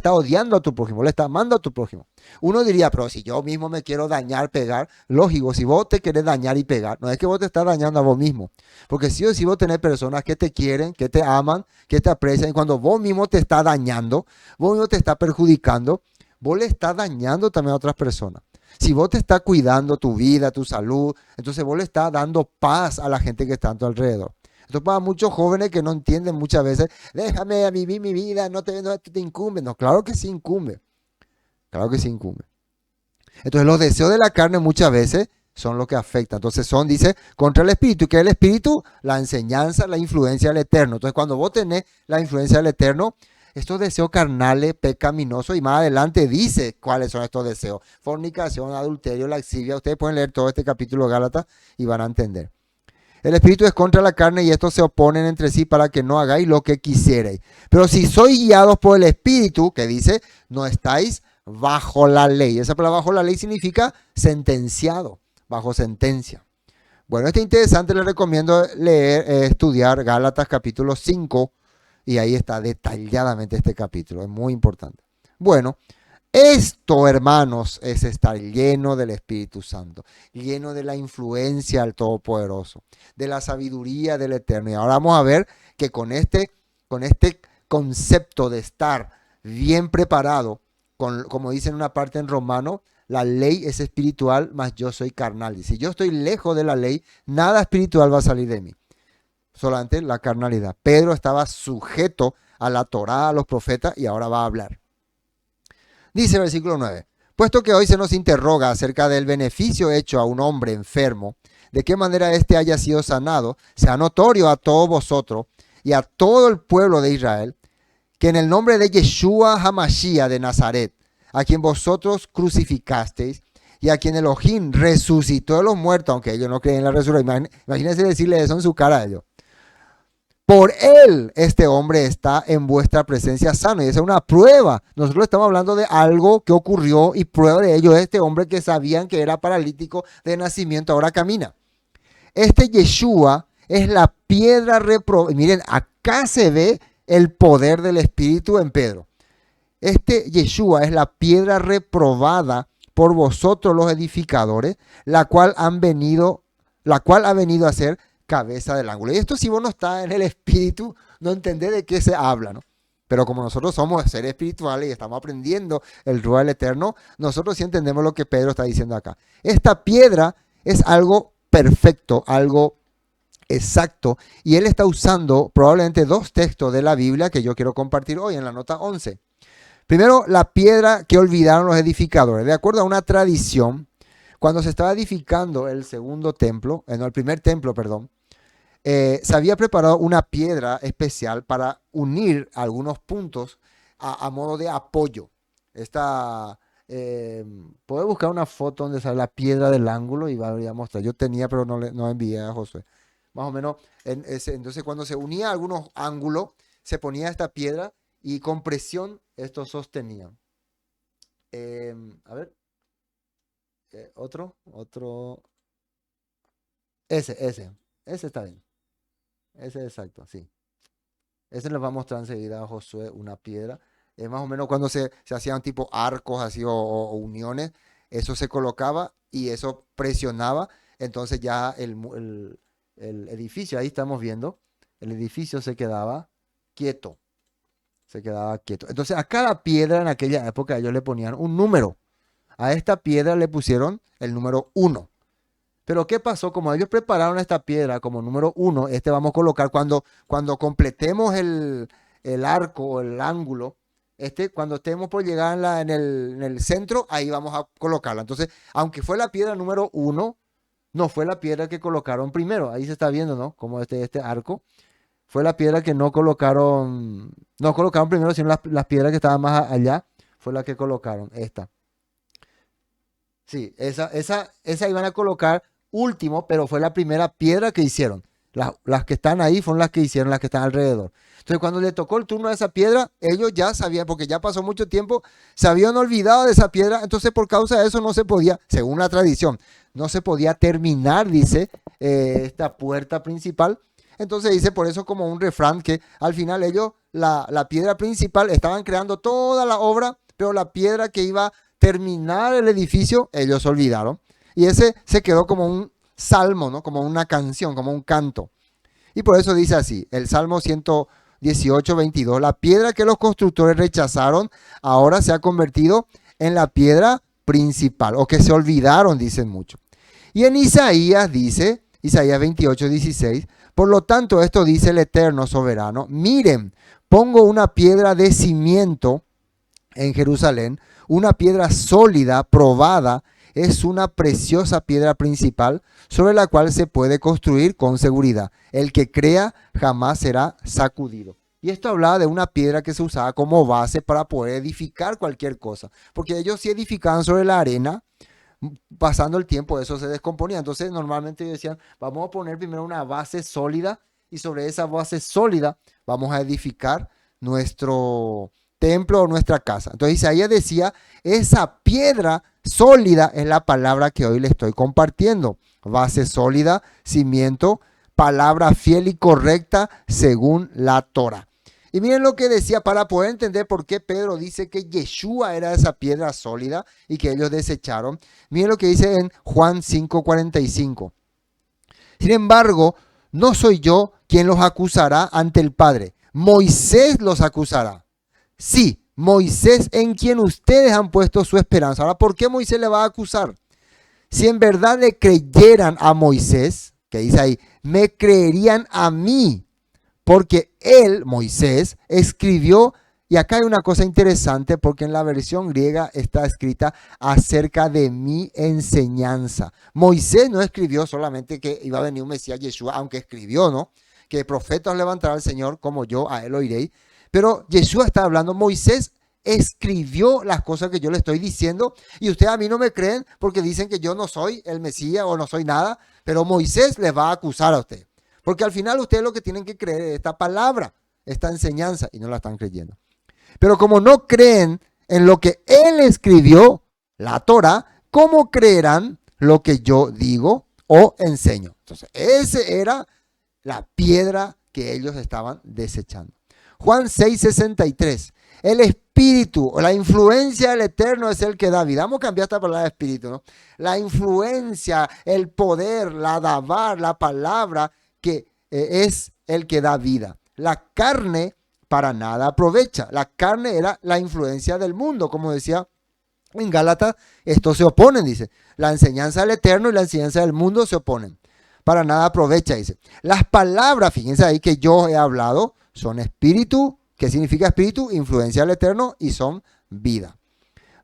odiando a tu prójimo, le estás amando a tu prójimo. Uno diría, pero si yo mismo me quiero dañar, pegar, lógico, si vos te querés dañar y pegar, no es que vos te estás dañando a vos mismo. Porque sí o sí vos tenés personas que te quieren, que te aman, que te aprecian, y cuando vos mismo te estás dañando, vos mismo te estás perjudicando, vos le estás dañando también a otras personas. Si vos te estás cuidando tu vida, tu salud, entonces vos le estás dando paz a la gente que está a tu alrededor. Esto para muchos jóvenes que no entienden muchas veces, déjame vivir mi vida, no te incumbe. No, claro que sí incumbe. Claro que sí incumbe. Entonces los deseos de la carne muchas veces son lo que afectan. Entonces dice, contra el espíritu. ¿Qué es el espíritu? La enseñanza, la influencia del Eterno. Entonces cuando vos tenés la influencia del Eterno, estos deseos carnales, pecaminosos, y más adelante dice cuáles son estos deseos. Fornicación, adulterio, lascivia. Ustedes pueden leer todo este capítulo de Gálatas y van a entender. El espíritu es contra la carne y estos se oponen entre sí para que no hagáis lo que quisierais. Pero si sois guiados por el espíritu, que dice, no estáis bajo la ley. Esa palabra bajo la ley significa sentenciado, bajo sentencia. Bueno, este interesante, les recomiendo leer, estudiar Gálatas capítulo 5 y ahí está detalladamente este capítulo, es muy importante. Bueno, esto, hermanos, es estar lleno del Espíritu Santo, lleno de la influencia del Todopoderoso, de la sabiduría del Eterno. Y ahora vamos a ver que con este concepto de estar bien preparado, como dice en una parte en Romano, la ley es espiritual, mas yo soy carnal. Y si yo estoy lejos de la ley, nada espiritual va a salir de mí, solamente la carnalidad. Pedro estaba sujeto a la Torá, a los profetas, y ahora va a hablar. Dice el versículo 9, puesto que hoy se nos interroga acerca del beneficio hecho a un hombre enfermo, de qué manera éste haya sido sanado, sea notorio a todos vosotros y a todo el pueblo de Israel, que en el nombre de Yeshua HaMashiach de Nazaret, a quien vosotros crucificasteis y a quien Elohim resucitó de los muertos, aunque ellos no creen en la resurrección, imagínense decirle eso en su cara a ellos. Por él, este hombre está en vuestra presencia sano. Y esa es una prueba. Nosotros estamos hablando de algo que ocurrió y prueba de ello es este hombre que sabían que era paralítico de nacimiento, ahora camina. Este Yeshua es la piedra reprobada. Miren, acá se ve el poder del Espíritu en Pedro. Este Yeshua es la piedra reprobada por vosotros los edificadores, la cual ha venido a ser cabeza del ángulo. Y esto, si vos no estás en el Espíritu, no entendés de qué se habla, ¿no? Pero como nosotros somos seres espirituales y estamos aprendiendo el Ruach del Eterno, nosotros sí entendemos lo que Pedro está diciendo acá. Esta piedra es algo perfecto, algo exacto, y él está usando probablemente dos textos de la Biblia que yo quiero compartir hoy en la nota 11. Primero, la piedra que olvidaron los edificadores. De acuerdo a una tradición, cuando se estaba edificando el primer templo, se había preparado una piedra especial para unir algunos puntos a modo de apoyo. Puedo buscar una foto donde sale la piedra del ángulo y voy a mostrar. Yo tenía, pero no envié a Josué. Más o menos, entonces cuando se unía a algunos ángulos, se ponía esta piedra y con presión esto sostenía. A ver. Otro. Ese está bien. Ese es exacto, sí. Ese les va a mostrar enseguida a Josué una piedra. Más o menos cuando se hacían tipo arcos así o uniones, eso se colocaba y eso presionaba. Entonces ya el edificio, ahí estamos viendo, el edificio se quedaba quieto. Entonces a cada piedra en aquella época ellos le ponían un número. A esta piedra le pusieron el número 1. Pero ¿qué pasó? Como ellos prepararon esta piedra como número 1, vamos a colocar cuando completemos el arco o el ángulo, cuando estemos por llegar en el centro, ahí vamos a colocarla. Entonces, aunque fue la piedra número 1, no fue la piedra que colocaron primero. Ahí se está viendo, ¿no? Como este arco. Fue la piedra que no colocaron primero, sino las piedras que estaban más allá, fue la que colocaron, esta. Sí, esa iban a colocar último, pero fue la primera piedra que hicieron. Las que están ahí fueron las que hicieron, las que están alrededor. Entonces, cuando le tocó el turno a esa piedra, ellos ya sabían, porque ya pasó mucho tiempo, se habían olvidado de esa piedra. Entonces, por causa de eso, no se podía, según la tradición, no se podía terminar, dice, esta puerta principal. Entonces, dice por eso como un refrán que al final ellos, la piedra principal, estaban creando toda la obra, pero la piedra que iba a terminar el edificio, ellos olvidaron. Y ese se quedó como un salmo, ¿no? Como una canción, como un canto. Y por eso dice así, el Salmo 118, 22, la piedra que los constructores rechazaron, ahora se ha convertido en la piedra principal, o que se olvidaron, dicen muchos. Y en Isaías dice, Isaías 28, 16, por lo tanto esto dice el Eterno Soberano, miren, pongo una piedra de cimiento en Jerusalén, una piedra sólida, probada, es una preciosa piedra principal sobre la cual se puede construir con seguridad. El que crea jamás será sacudido. Y esto hablaba de una piedra que se usaba como base para poder edificar cualquier cosa. Porque ellos sí edificaban sobre la arena, pasando el tiempo eso se descomponía. Entonces normalmente ellos decían, vamos a poner primero una base sólida y sobre esa base sólida vamos a edificar nuestro templo o nuestra casa. Entonces Isaías decía, esa piedra sólida es la palabra que hoy le estoy compartiendo. Base sólida, cimiento, palabra fiel y correcta según la Torah. Y miren lo que decía para poder entender por qué Pedro dice que Yeshua era esa piedra sólida y que ellos desecharon. Miren lo que dice en Juan 5:45. Sin embargo, no soy yo quien los acusará ante el Padre. Moisés los acusará. Sí, Moisés en quien ustedes han puesto su esperanza. Ahora, ¿por qué Moisés le va a acusar? Si en verdad le creyeran a Moisés, que dice ahí, me creerían a mí, porque él, Moisés, escribió, y acá hay una cosa interesante, porque en la versión griega está escrita acerca de mi enseñanza. Moisés no escribió solamente que iba a venir un Mesías Yeshua, aunque escribió, ¿no? Que profetas levantará el Señor, como yo a él oiré. Pero Yeshua está hablando, Moisés escribió las cosas que yo le estoy diciendo y ustedes a mí no me creen porque dicen que yo no soy el Mesías o no soy nada, pero Moisés les va a acusar a ustedes. Porque al final ustedes lo que tienen que creer es esta palabra, esta enseñanza, y no la están creyendo. Pero como no creen en lo que él escribió, la Torah, ¿cómo creerán lo que yo digo o enseño? Entonces, esa era la piedra que ellos estaban desechando. Juan 6:63. El espíritu o la influencia del Eterno es el que da vida. Vamos a cambiar esta palabra de espíritu, ¿no? La influencia, el poder, la davar, la palabra que es el que da vida. La carne para nada aprovecha. La carne era la influencia del mundo, como decía en Gálatas, estos se oponen, dice. La enseñanza del Eterno y la enseñanza del mundo se oponen. Para nada aprovecha, dice. Las palabras, fíjense ahí que yo he hablado, son espíritu. ¿Qué significa espíritu? Influencia del Eterno y son vida.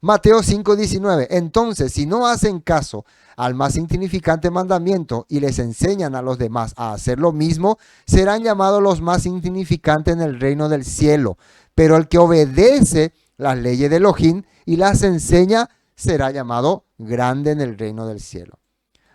Mateo 5:19. Entonces, si no hacen caso al más insignificante mandamiento y les enseñan a los demás a hacer lo mismo, serán llamados los más insignificantes en el reino del cielo. Pero el que obedece las leyes de Elohim y las enseña será llamado grande en el reino del cielo.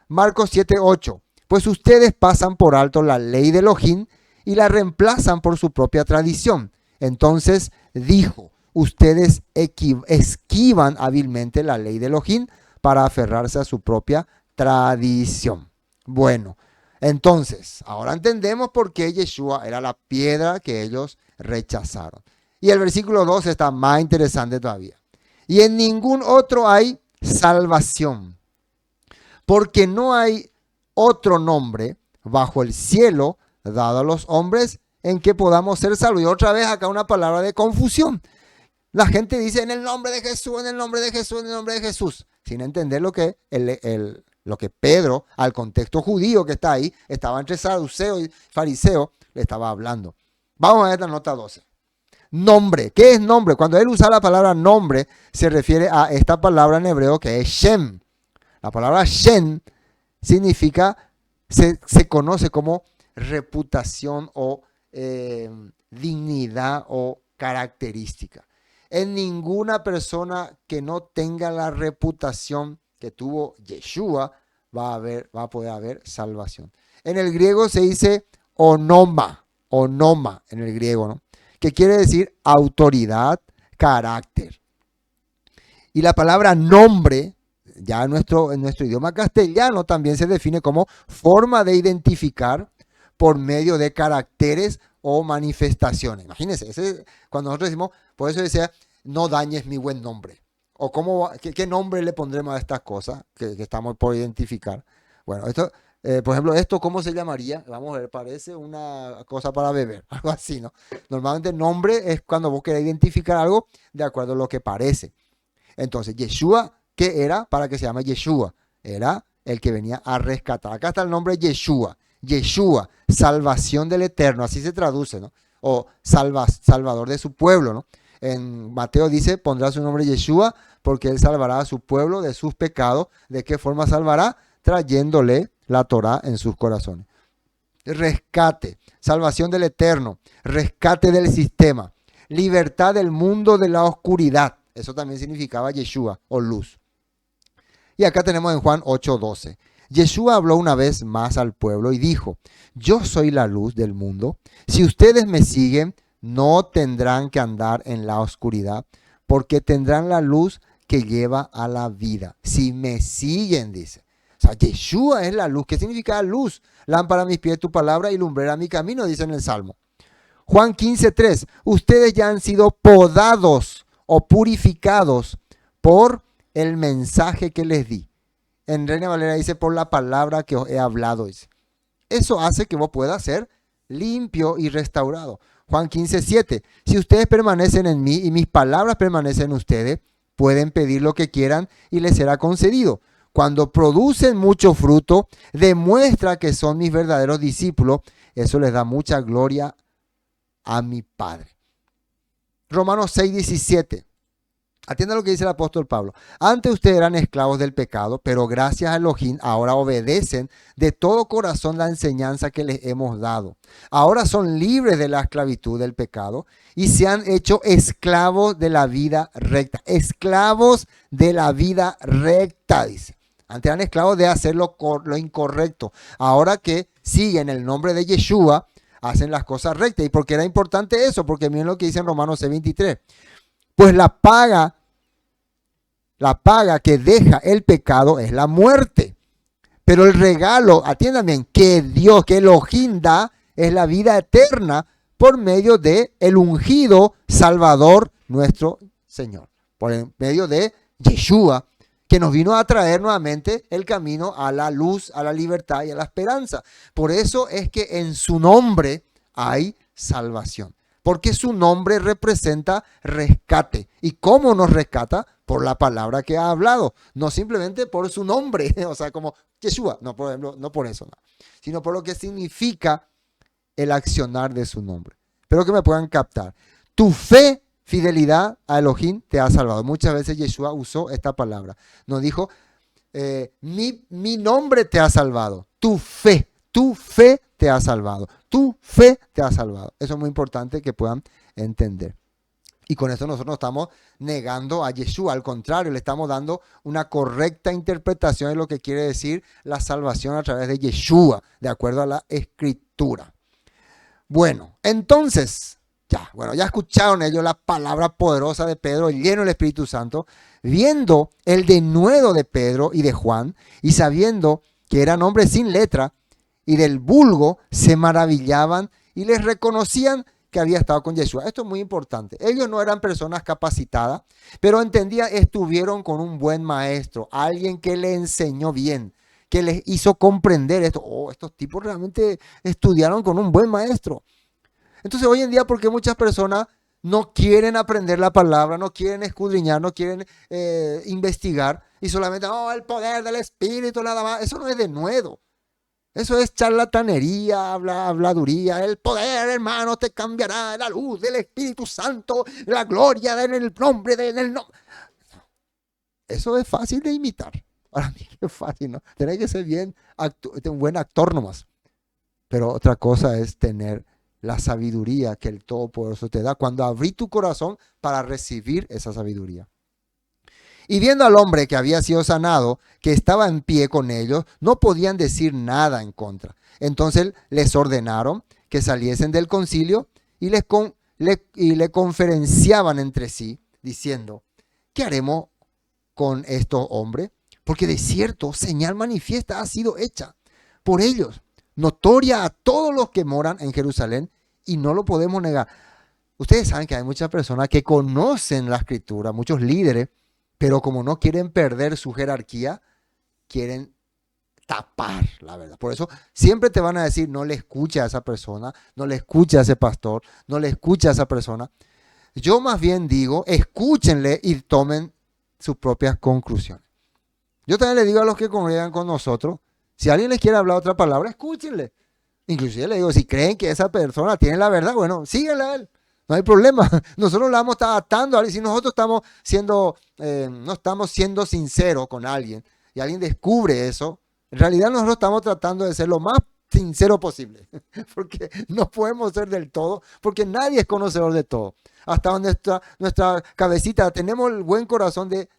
Marcos 7:8. Pues ustedes pasan por alto la ley de Elohim y la reemplazan por su propia tradición. Entonces dijo, ustedes esquivan hábilmente la ley de Elohim para aferrarse a su propia tradición. Bueno, entonces, ahora entendemos por qué Yeshua era la piedra que ellos rechazaron. Y el versículo 2 está más interesante todavía. Y en ningún otro hay salvación, porque no hay otro nombre bajo el cielo dado a los hombres en que podamos ser salvos. Y otra vez acá una palabra de confusión. La gente dice en el nombre de Jesús, en el nombre de Jesús, en el nombre de Jesús, sin entender lo que Pedro, al contexto judío que está ahí, estaba entre saduceo y fariseo, le estaba hablando. Vamos a ver la nota 12. Nombre. ¿Qué es nombre? Cuando él usa la palabra nombre, se refiere a esta palabra en hebreo que es Shem. La palabra Shem significa, se conoce como reputación o dignidad o característica. En ninguna persona que no tenga la reputación que tuvo Yeshua va a poder haber salvación. En el griego se dice onoma en el griego, ¿no? Que quiere decir autoridad, carácter. Y la palabra nombre, ya en nuestro idioma castellano, también se define como forma de identificar por medio de caracteres o manifestaciones. Imagínense, cuando nosotros decimos, por eso decía, no dañes mi buen nombre. O qué nombre le pondremos a estas cosas que estamos por identificar. Bueno, esto, por ejemplo, esto, ¿cómo se llamaría? Vamos a ver, parece una cosa para beber, algo así, ¿no? Normalmente nombre es cuando vos querés identificar algo de acuerdo a lo que parece. Entonces, Yeshua, ¿qué era para que se llame Yeshua? Era el que venía a rescatar. Acá está el nombre Yeshua. Yeshua, salvación del Eterno, así se traduce, ¿no? O salvador de su pueblo, ¿no? En Mateo dice, pondrá su nombre Yeshua porque él salvará a su pueblo de sus pecados. ¿De qué forma salvará? Trayéndole la Torá en sus corazones. Rescate, salvación del Eterno, rescate del sistema, libertad del mundo de la oscuridad. Eso también significaba Yeshua o luz. Y acá tenemos en Juan 8:12. Yeshua habló una vez más al pueblo y dijo, yo soy la luz del mundo. Si ustedes me siguen, no tendrán que andar en la oscuridad, porque tendrán la luz que lleva a la vida. Si me siguen, dice. O sea, Yeshua es la luz. ¿Qué significa luz? Lámpara a mis pies tu palabra y lumbrera mi camino, dice en el Salmo. Juan 15:3. Ustedes ya han sido podados o purificados por el mensaje que les di. En Reina Valera dice, por la palabra que os he hablado, dice. Eso hace que vos puedas ser limpio y restaurado. Juan 15:7. Si ustedes permanecen en mí y mis palabras permanecen en ustedes, pueden pedir lo que quieran y les será concedido. Cuando producen mucho fruto, demuestra que son mis verdaderos discípulos. Eso les da mucha gloria a mi Padre. Romanos 6:17. Atienda lo que dice el apóstol Pablo. Antes ustedes eran esclavos del pecado, pero gracias a Elohim ahora obedecen de todo corazón la enseñanza que les hemos dado. Ahora son libres de la esclavitud del pecado y se han hecho esclavos de la vida recta. Esclavos de la vida recta, dice. Antes eran esclavos de hacer lo incorrecto. Ahora que siguen el nombre de Yeshua, hacen las cosas rectas. ¿Y por qué era importante eso? Porque miren lo que dice en Romanos 6:23. Pues la paga que deja el pecado es la muerte. Pero el regalo, atiendan bien, que Dios, que Elohim da, es la vida eterna por medio de el ungido Salvador nuestro Señor. Por medio de Yeshua, que nos vino a traer nuevamente el camino a la luz, a la libertad y a la esperanza. Por eso es que en su nombre hay salvación. Porque su nombre representa rescate. ¿Y cómo nos rescata? Por la palabra que ha hablado. No simplemente por su nombre. O sea, como Yeshua. No, por ejemplo, no por eso. No. Sino por lo que significa el accionar de su nombre. Espero que me puedan captar. Tu fe, fidelidad a Elohim te ha salvado. Muchas veces Yeshua usó esta palabra. Nos dijo, mi nombre te ha salvado. Tu fe te ha salvado. Tu fe te ha salvado. Eso es muy importante que puedan entender. Y con esto nosotros no estamos negando a Yeshua. Al contrario, le estamos dando una correcta interpretación de lo que quiere decir la salvación a través de Yeshua, de acuerdo a la Escritura. Bueno, entonces, ya escucharon ellos la palabra poderosa de Pedro, lleno del Espíritu Santo, viendo el denuedo de Pedro y de Juan, y sabiendo que eran hombres sin letra, y del vulgo se maravillaban y les reconocían que había estado con Yeshua. Esto es muy importante. Ellos no eran personas capacitadas, pero entendían, estuvieron con un buen maestro, alguien que les enseñó bien, que les hizo comprender esto. Oh, estos tipos realmente estudiaron con un buen maestro. Entonces hoy en día, ¿por qué muchas personas no quieren aprender la palabra, no quieren escudriñar, no quieren investigar y solamente, el poder del Espíritu, nada más? Eso no es denuedo. Eso es charlatanería, habladuría. El poder, hermano, te cambiará, la luz del Espíritu Santo, la gloria en el nombre Eso es fácil de imitar. Para mí es fácil, ¿no? Tenés que ser un buen actor nomás. Pero otra cosa es tener la sabiduría que el Todopoderoso te da cuando abrí tu corazón para recibir esa sabiduría. Y viendo al hombre que había sido sanado, que estaba en pie con ellos, no podían decir nada en contra. Entonces les ordenaron que saliesen del concilio y le conferenciaban entre sí, diciendo, ¿qué haremos con estos hombres? Porque de cierto, señal manifiesta ha sido hecha por ellos, notoria a todos los que moran en Jerusalén, y no lo podemos negar. Ustedes saben que hay muchas personas que conocen la Escritura, muchos líderes, pero como no quieren perder su jerarquía, quieren tapar la verdad. Por eso siempre te van a decir, no le escuche a esa persona, no le escuche a ese pastor, no le escuche a esa persona. Yo más bien digo, escúchenle y tomen sus propias conclusiones. Yo también le digo a los que congregan con nosotros, si alguien les quiere hablar otra palabra, escúchenle. Inclusive le digo, si creen que esa persona tiene la verdad, bueno, síguenle a él. No hay problema. Nosotros la vamos a estar atando a alguien. Si nosotros estamos no estamos siendo sinceros con alguien y alguien descubre eso, en realidad nosotros estamos tratando de ser lo más sincero posible. Porque no podemos ser del todo, porque nadie es conocedor de todo. Hasta donde nuestra cabecita, tenemos el buen corazón de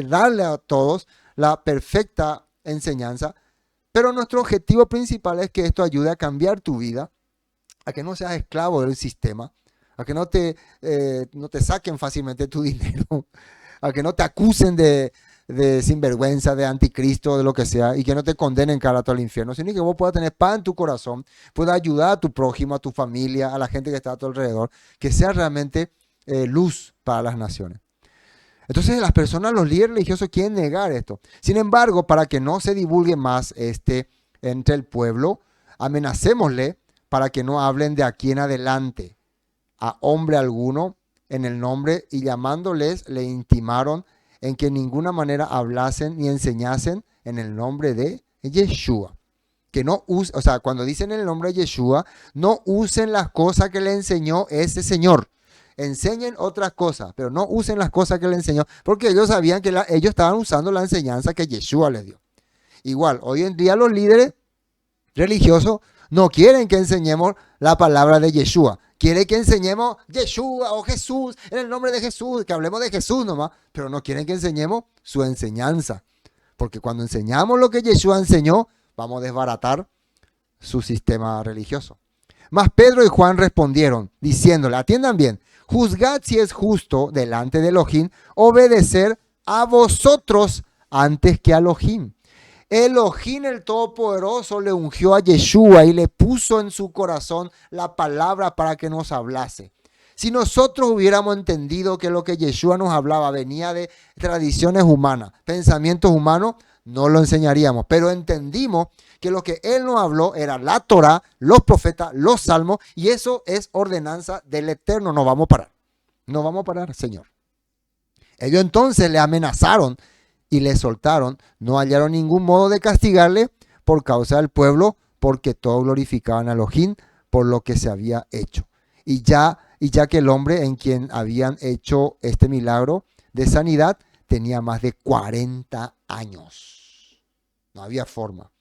darle a todos la perfecta enseñanza. Pero nuestro objetivo principal es que esto ayude a cambiar tu vida, a que no seas esclavo del sistema, a que no te saquen fácilmente tu dinero, a que no te acusen de sinvergüenza, de anticristo, de lo que sea, y que no te condenen cada rato al infierno, sino que vos puedas tener paz en tu corazón, puedas ayudar a tu prójimo, a tu familia, a la gente que está a tu alrededor, que sea realmente luz para las naciones. Entonces las personas, los líderes religiosos quieren negar esto. Sin embargo, para que no se divulgue más entre el pueblo, amenacémosle para que no hablen de aquí en adelante a hombre alguno en el nombre, y llamándoles le intimaron en que en ninguna manera hablasen ni enseñasen en el nombre de Yeshua. Que no usen, o sea, cuando dicen en el nombre de Yeshua, no usen las cosas que le enseñó ese Señor. Enseñen otras cosas, pero no usen las cosas que le enseñó, porque ellos sabían que ellos estaban usando la enseñanza que Yeshua les dio. Igual, hoy en día los líderes religiosos no quieren que enseñemos la palabra de Yeshua. Quieren que enseñemos Yeshua o Jesús, en el nombre de Jesús, que hablemos de Jesús nomás, pero no quieren que enseñemos su enseñanza. Porque cuando enseñamos lo que Yeshua enseñó, vamos a desbaratar su sistema religioso. Mas Pedro y Juan respondieron, diciéndole, atiendan bien, juzgad si es justo delante de Elohim obedecer a vosotros antes que a Elohim. Elohim el Todopoderoso le ungió a Yeshua y le puso en su corazón la palabra para que nos hablase. Si nosotros hubiéramos entendido que lo que Yeshua nos hablaba venía de tradiciones humanas, pensamientos humanos, no lo enseñaríamos. Pero entendimos que lo que Él nos habló era la Torah, los profetas, los salmos, y eso es ordenanza del Eterno. No vamos a parar. No vamos a parar, Señor. Ellos entonces le amenazaron y le soltaron, no hallaron ningún modo de castigarle por causa del pueblo, porque todos glorificaban a Elohim por lo que se había hecho. Y ya que el hombre en quien habían hecho este milagro de sanidad tenía más de 40 años. No había forma.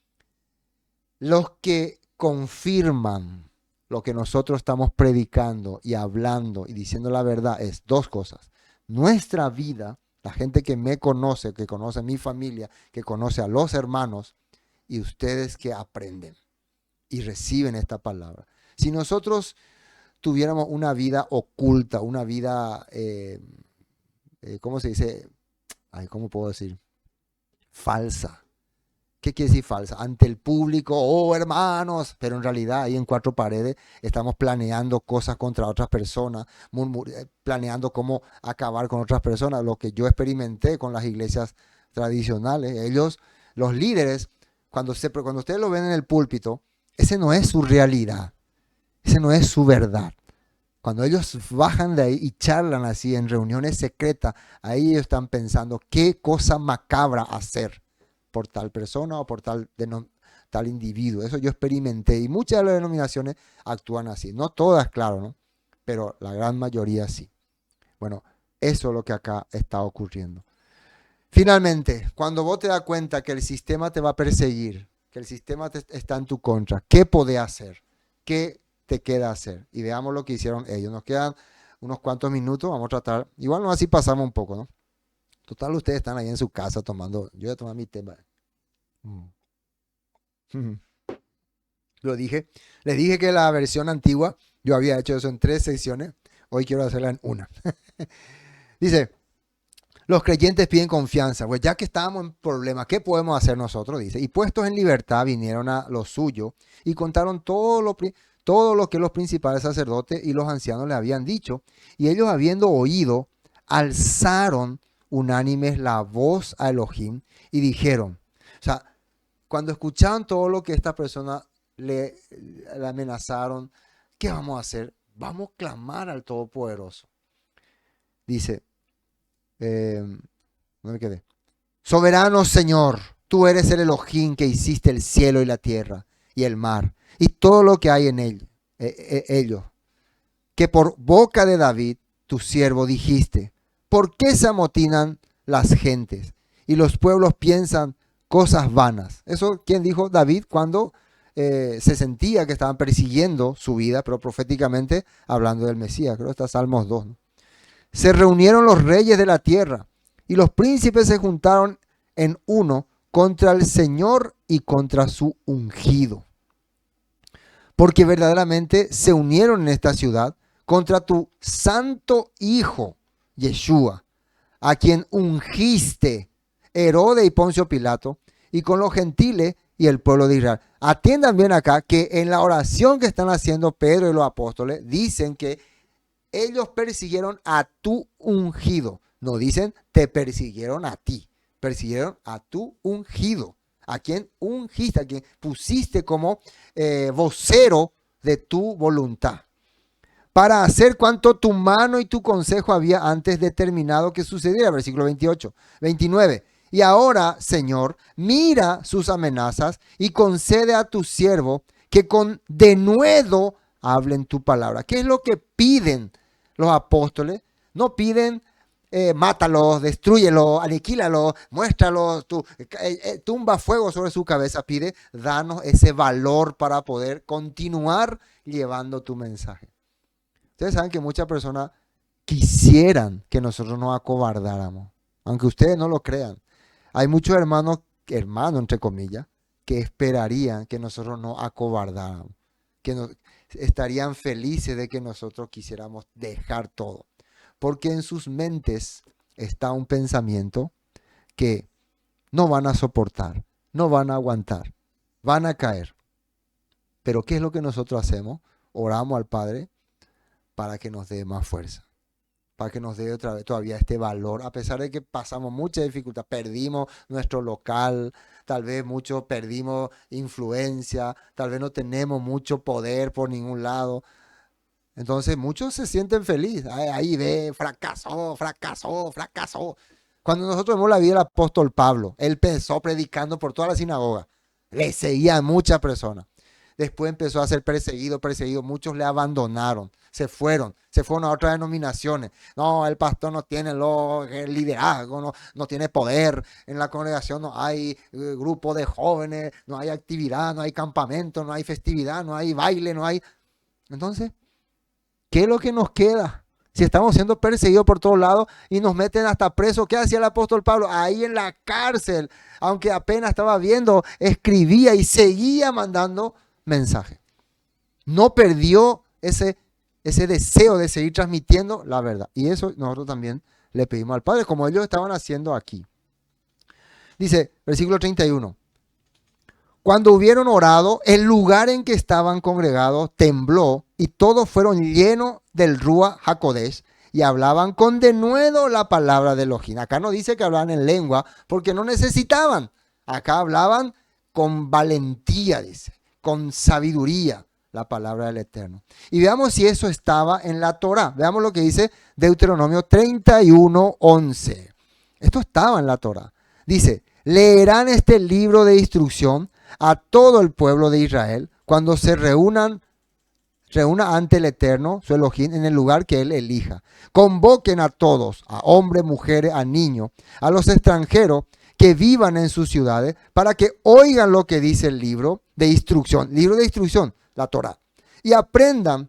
Los que confirman lo que nosotros estamos predicando y hablando y diciendo la verdad es dos cosas. Nuestra vida, la gente que me conoce, que conoce a mi familia, que conoce a los hermanos, y ustedes que aprenden y reciben esta palabra. Si nosotros tuviéramos una vida oculta, una vida, ¿cómo se dice? ¿Cómo puedo decir? Falsa. ¿Qué quiere decir falsa? Ante el público, oh hermanos, pero en realidad ahí en cuatro paredes estamos planeando cosas contra otras personas, planeando cómo acabar con otras personas, lo que yo experimenté con las iglesias tradicionales. Ellos, los líderes, cuando ustedes lo ven en el púlpito, ese no es su realidad, ese no es su verdad. Cuando ellos bajan de ahí y charlan así en reuniones secretas, ahí ellos están pensando qué cosa macabra hacer por tal persona o por tal individuo. Eso yo experimenté y muchas de las denominaciones actúan así. No todas, claro, ¿no? Pero la gran mayoría sí. Bueno, eso es lo que acá está ocurriendo. Finalmente, cuando vos te das cuenta que el sistema te va a perseguir, que el sistema está en tu contra, ¿qué podés hacer? ¿Qué te queda hacer? Y veamos lo que hicieron ellos. Nos quedan unos cuantos minutos, vamos a tratar, igual no así pasamos un poco, ¿no? Total, ustedes están ahí en su casa tomando, yo voy a tomar mi tema. Les dije que la versión antigua, yo había hecho eso en 3 secciones, hoy quiero hacerla en una. Dice, los creyentes piden confianza, pues ya que estábamos en problemas, ¿qué podemos hacer nosotros? Dice, y puestos en libertad vinieron a lo suyo y contaron todo lo que los principales sacerdotes y los ancianos le habían dicho, y ellos habiendo oído, alzaron unánimes la voz a Elohim y dijeron, o sea, cuando escuchaban todo lo que esta persona le amenazaron, ¿qué vamos a hacer? Vamos a clamar al Todopoderoso. Dice, no me quedé. Soberano Señor, tú eres el Elohim que hiciste el cielo y la tierra y el mar y todo lo que hay en ellos, que por boca de David, tu siervo, dijiste, ¿por qué se amotinan las gentes y los pueblos piensan cosas vanas? Eso, ¿quién dijo? David, cuando se sentía que estaban persiguiendo su vida, pero proféticamente hablando del Mesías. Creo que está Salmos 2, ¿no? Se reunieron los reyes de la tierra y los príncipes se juntaron en uno contra el Señor y contra su ungido. Porque verdaderamente se unieron en esta ciudad contra tu santo Hijo, Yeshua, a quien ungiste, Herodes y Poncio Pilato, y con los gentiles y el pueblo de Israel. Atiendan bien acá que en la oración que están haciendo Pedro y los apóstoles, dicen que ellos persiguieron a tu ungido. No dicen te persiguieron a ti, persiguieron a tu ungido. A quien ungiste, a quien pusiste como vocero de tu voluntad, para hacer cuanto tu mano y tu consejo había antes determinado que sucediera. Versículo 28, 29. Y ahora, Señor, mira sus amenazas y concede a tu siervo que con denuedo hablen tu palabra. ¿Qué es lo que piden los apóstoles? No piden mátalos, destrúyelos, aniquílalos, muéstralos, tumba fuego sobre su cabeza. Pide, danos ese valor para poder continuar llevando tu mensaje. Ustedes saben que muchas personas quisieran que nosotros nos acobardáramos, aunque ustedes no lo crean. Hay muchos hermanos entre comillas, que esperarían que nosotros nos acobardáramos, estarían felices de que nosotros quisiéramos dejar todo. Porque en sus mentes está un pensamiento que no van a soportar, no van a aguantar, van a caer. Pero ¿qué es lo que nosotros hacemos? Oramos al Padre para que nos dé más fuerza, para que nos dé otra vez todavía este valor, a pesar de que pasamos mucha dificultad, perdimos nuestro local, tal vez mucho perdimos influencia, tal vez no tenemos mucho poder por ningún lado. Entonces muchos se sienten felices. Ahí ve, fracasó. Cuando nosotros vemos la vida del apóstol Pablo, él empezó predicando por toda la sinagoga. Le seguían muchas personas. Después empezó a ser perseguido. Muchos le abandonaron. Se fueron a otras denominaciones. No, el pastor no tiene el liderazgo, no tiene poder. En la congregación no hay grupo de jóvenes, no hay actividad, no hay campamento, no hay festividad, no hay baile, no hay... Entonces, ¿qué es lo que nos queda? Si estamos siendo perseguidos por todos lados y nos meten hasta presos, ¿qué hacía el apóstol Pablo? Ahí en la cárcel, aunque apenas estaba viendo, escribía y seguía mandando mensajes. No perdió ese deseo de seguir transmitiendo la verdad. Y eso nosotros también le pedimos al Padre, como ellos estaban haciendo aquí. Dice, versículo 31. Cuando hubieron orado, el lugar en que estaban congregados tembló y todos fueron llenos del Rúa HaKodesh y hablaban con denuedo la palabra de Elohim. Acá no dice que hablaban en lengua porque no necesitaban. Acá hablaban con valentía, dice, con sabiduría la palabra del Eterno. Y veamos si eso estaba en la Torá. Veamos lo que dice Deuteronomio 31:11. Esto estaba en la Torá. Dice, leerán este libro de instrucción a todo el pueblo de Israel cuando se reúna ante el Eterno, su Elohim, en el lugar que Él elija. Convoquen a todos, a hombres, mujeres, a niños, a los extranjeros que vivan en sus ciudades, para que oigan lo que dice el libro de instrucción, la Torá, y aprendan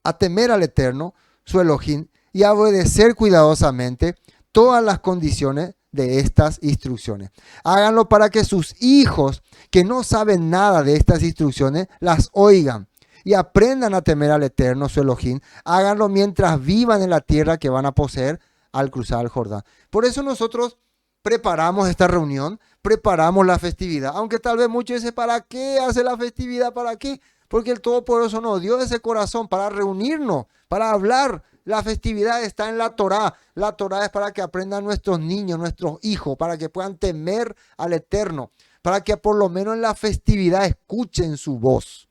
a temer al Eterno, su Elohim, y a obedecer cuidadosamente todas las condiciones de estas instrucciones. Háganlo para que sus hijos que no saben nada de estas instrucciones las oigan y aprendan a temer al Eterno, su Elohim. Háganlo mientras vivan en la tierra que van a poseer al cruzar el Jordán. Por eso nosotros preparamos esta reunión, preparamos la festividad, aunque tal vez muchos dicen, ¿para qué hace la festividad? ¿Para qué? Porque el Todopoderoso nos dio ese corazón para reunirnos, para hablar. La festividad está en la Torá. La Torá es para que aprendan nuestros niños, nuestros hijos, para que puedan temer al Eterno, para que por lo menos en la festividad escuchen su voz.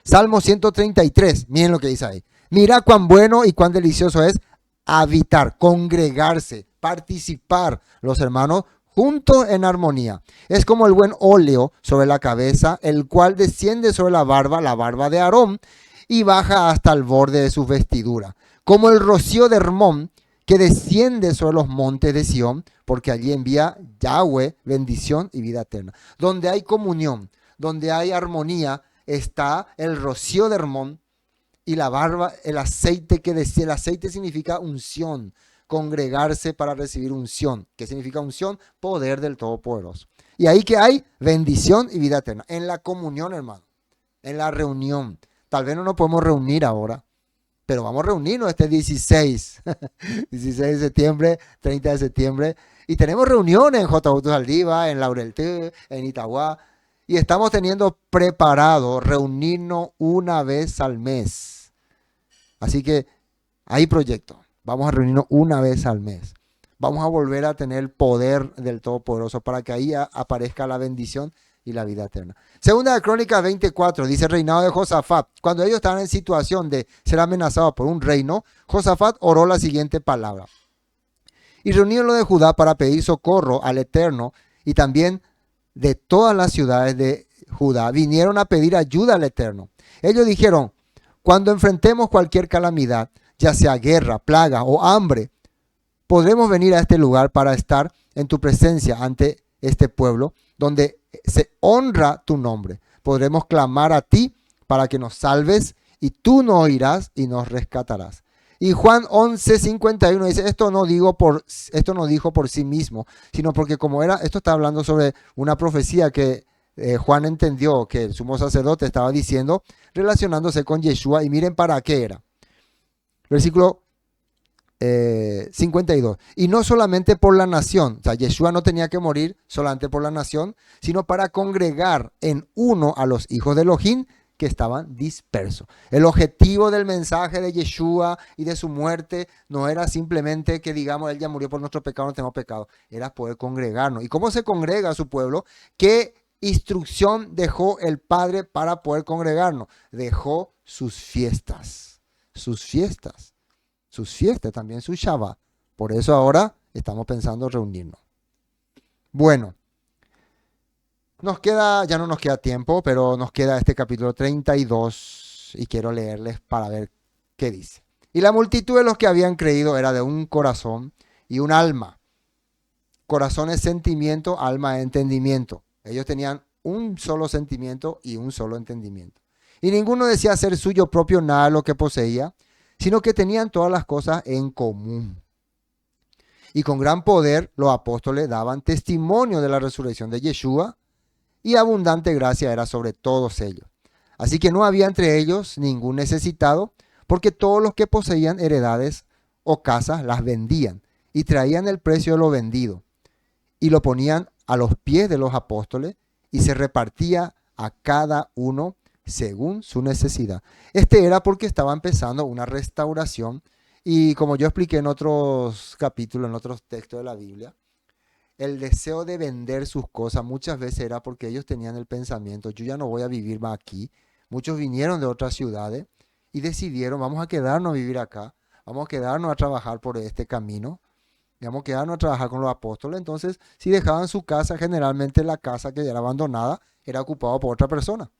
Salmo 133, miren lo que dice ahí. Mira cuán bueno y cuán delicioso es habitar, congregarse, participar los hermanos juntos en armonía. Es como el buen óleo sobre la cabeza, el cual desciende sobre la barba de Aarón, y baja hasta el borde de sus vestiduras, como el rocío de Hermón que desciende sobre los montes de Sión, porque allí envía Yahweh bendición y vida eterna. Donde hay comunión, donde hay armonía, está el rocío de Hermón y la barba, el aceite que desciende. El aceite significa unción, congregarse para recibir unción. ¿Qué significa unción? Poder del Todopoderoso. Y ahí que hay bendición y vida eterna, en la comunión, hermano, en la reunión. Tal vez no nos podemos reunir ahora, pero vamos a reunirnos este 16, 16 de septiembre, 30 de septiembre, y tenemos reuniones en J. Saldívar, en Laurelté, en Itagua, y estamos teniendo preparado reunirnos una vez al mes. Así que hay proyectos, vamos a reunirnos una vez al mes. Vamos a volver a tener el poder del Todopoderoso para que ahí aparezca la bendición y la vida eterna. Segunda de Crónicas 24, dice el reinado de Josafat. Cuando ellos estaban en situación de ser amenazados por un reino, Josafat oró la siguiente palabra. Y reunieron los de Judá para pedir socorro al Eterno, y también de todas las ciudades de Judá vinieron a pedir ayuda al Eterno. Ellos dijeron, cuando enfrentemos cualquier calamidad, ya sea guerra, plaga o hambre, podremos venir a este lugar para estar en tu presencia ante este pueblo, donde se honra tu nombre. Podremos clamar a ti para que nos salves, y tú nos oirás y nos rescatarás. Y Juan 11:51 dice, esto no dijo por sí mismo, sino porque esto está hablando sobre una profecía que Juan entendió que el sumo sacerdote estaba diciendo, relacionándose con Yeshua, y miren para qué era. Versículo 52. Y no solamente por la nación, o sea, Yeshua no tenía que morir solamente por la nación, sino para congregar en uno a los hijos de Elohim que estaban dispersos. El objetivo del mensaje de Yeshua y de su muerte no era simplemente que digamos, él ya murió por nuestro pecado, no tenemos pecado, era poder congregarnos. ¿Y cómo se congrega a su pueblo? ¿Qué instrucción dejó el Padre para poder congregarnos? Dejó sus fiestas, también su Shabbat. Por eso ahora estamos pensando reunirnos. Bueno, ya no nos queda tiempo, pero nos queda este capítulo 32 y quiero leerles para ver qué dice. Y la multitud de los que habían creído era de un corazón y un alma. Corazón es sentimiento, alma es entendimiento. Ellos tenían un solo sentimiento y un solo entendimiento. Y ninguno decía ser suyo propio nada de lo que poseía, sino que tenían todas las cosas en común. Y con gran poder los apóstoles daban testimonio de la resurrección de Yeshua, y abundante gracia era sobre todos ellos. Así que no había entre ellos ningún necesitado, porque todos los que poseían heredades o casas las vendían, y traían el precio de lo vendido, y lo ponían a los pies de los apóstoles, y se repartía a cada uno según su necesidad. Este era porque estaba empezando una restauración, y como yo expliqué en otros capítulos, en otros textos de la Biblia, el deseo de vender sus cosas muchas veces era porque ellos tenían el pensamiento, yo ya no voy a vivir más aquí. Muchos vinieron de otras ciudades y decidieron, vamos a quedarnos a vivir acá, vamos a quedarnos a trabajar por este camino, vamos a quedarnos a trabajar con los apóstoles. Entonces, si dejaban su casa, generalmente la casa que era abandonada era ocupada por otra persona.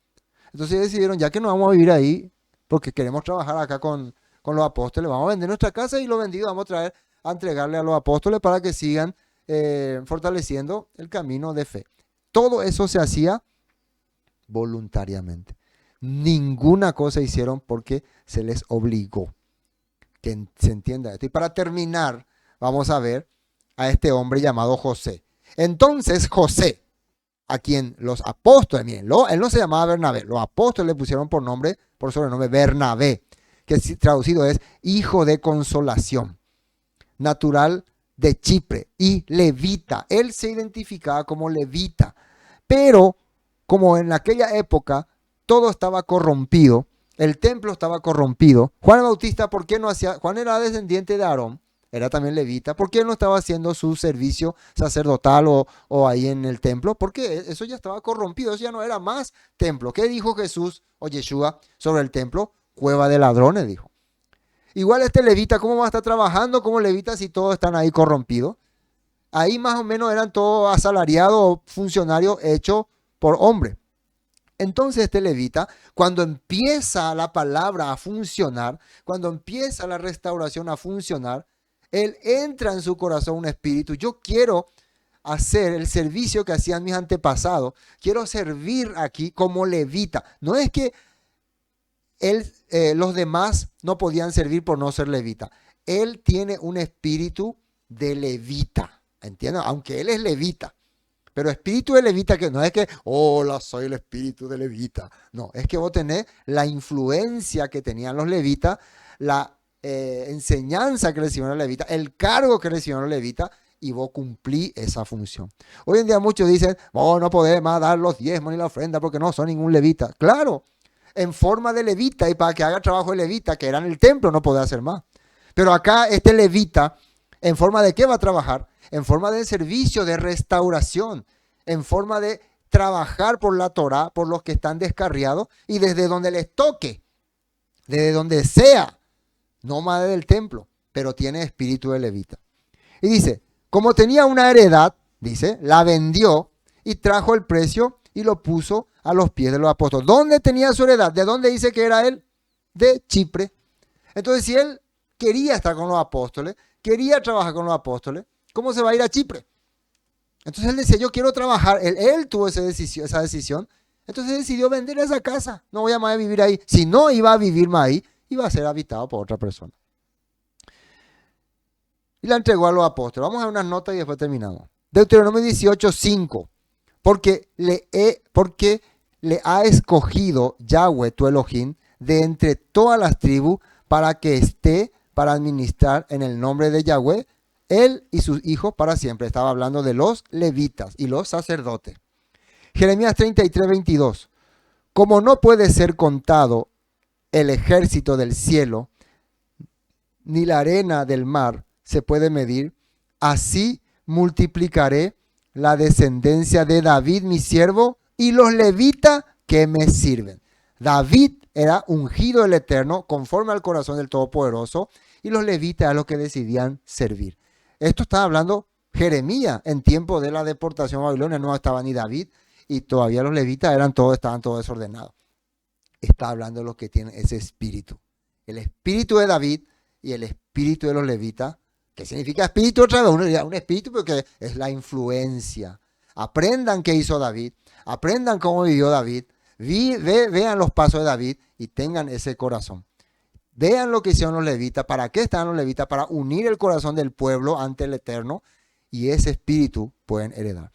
Entonces decidieron, ya que no vamos a vivir ahí, porque queremos trabajar acá con los apóstoles, vamos a vender nuestra casa y lo vendido vamos a traer a entregarle a los apóstoles para que sigan fortaleciendo el camino de fe. Todo eso se hacía voluntariamente. Ninguna cosa hicieron porque se les obligó. Que se entienda esto. Y para terminar, vamos a ver a este hombre llamado José. Entonces José, a quien los apóstoles, miren, él no se llamaba Bernabé, los apóstoles le pusieron por sobrenombre Bernabé, que traducido es hijo de consolación, natural de Chipre y levita. Él se identificaba como levita, pero como en aquella época todo estaba corrompido, el templo estaba corrompido. Juan el Bautista, ¿por qué no hacía? Juan era descendiente de Aarón, era también levita. ¿Por qué no estaba haciendo su servicio sacerdotal o ahí en el templo? Porque eso ya estaba corrompido, eso ya no era más templo. ¿Qué dijo Jesús o Yeshua sobre el templo? Cueva de ladrones, dijo. Igual este levita, ¿cómo va a estar trabajando como levita si todos están ahí corrompidos? Ahí más o menos eran todos asalariados o funcionarios hechos por hombre. Entonces este levita, cuando empieza la palabra a funcionar, cuando empieza la restauración a funcionar, él entra en su corazón un espíritu. Yo quiero hacer el servicio que hacían mis antepasados. Quiero servir aquí como levita. No es que los demás no podían servir por no ser levita. Él tiene un espíritu de levita, ¿entiendes? Aunque él es levita, pero espíritu de levita que no es que, hola, soy el espíritu de levita. No, es que vos tenés la influencia que tenían los levitas, la enseñanza que recibieron los levitas, el cargo que recibieron los levitas, y vos cumplí esa función. Hoy en día muchos dicen, no podés más dar los diezmos ni la ofrenda porque no son ningún levita. Claro, en forma de levita y para que haga trabajo de levita, que era en el templo, no podés hacer más. Pero acá este levita, ¿en forma de qué va a trabajar? En forma de servicio, de restauración, en forma de trabajar por la Torá, por los que están descarriados y desde donde les toque, desde donde sea, no más del templo, pero tiene espíritu de levita. Y dice, como tenía una heredad, dice, la vendió y trajo el precio y lo puso a los pies de los apóstoles. ¿Dónde tenía su heredad? ¿De dónde dice que era él? De Chipre. Entonces, si él quería estar con los apóstoles, quería trabajar con los apóstoles, ¿cómo se va a ir a Chipre? Entonces él decía, yo quiero trabajar. Él tuvo esa decisión. Entonces decidió vender esa casa. No voy a más vivir ahí. Si no iba a vivir más ahí, iba a ser habitado por otra persona. Y la entregó a los apóstoles. Vamos a ver unas notas y después terminamos. Deuteronomio 18:5. Porque le ha escogido Yahweh, tu Elohim, de entre todas las tribus, para que esté para administrar en el nombre de Yahweh, él y sus hijos para siempre. Estaba hablando de los levitas y los sacerdotes. Jeremías 33:22. Como no puede ser contado el ejército del cielo, ni la arena del mar se puede medir, así multiplicaré la descendencia de David, mi siervo, y los levitas que me sirven. David era ungido del Eterno, conforme al corazón del Todopoderoso, y los levitas eran los que decidían servir. Esto está hablando Jeremías en tiempo de la deportación a Babilonia, no estaba ni David, y todavía los levitas estaban todos desordenados. Está hablando de los que tienen ese espíritu. El espíritu de David y el espíritu de los levitas. ¿Qué significa espíritu otra vez? Uno diría un espíritu porque es la influencia. Aprendan qué hizo David, aprendan cómo vivió David, vean los pasos de David y tengan ese corazón. Vean lo que hicieron los levitas, para qué estaban los levitas, para unir el corazón del pueblo ante el Eterno, y ese espíritu pueden heredar.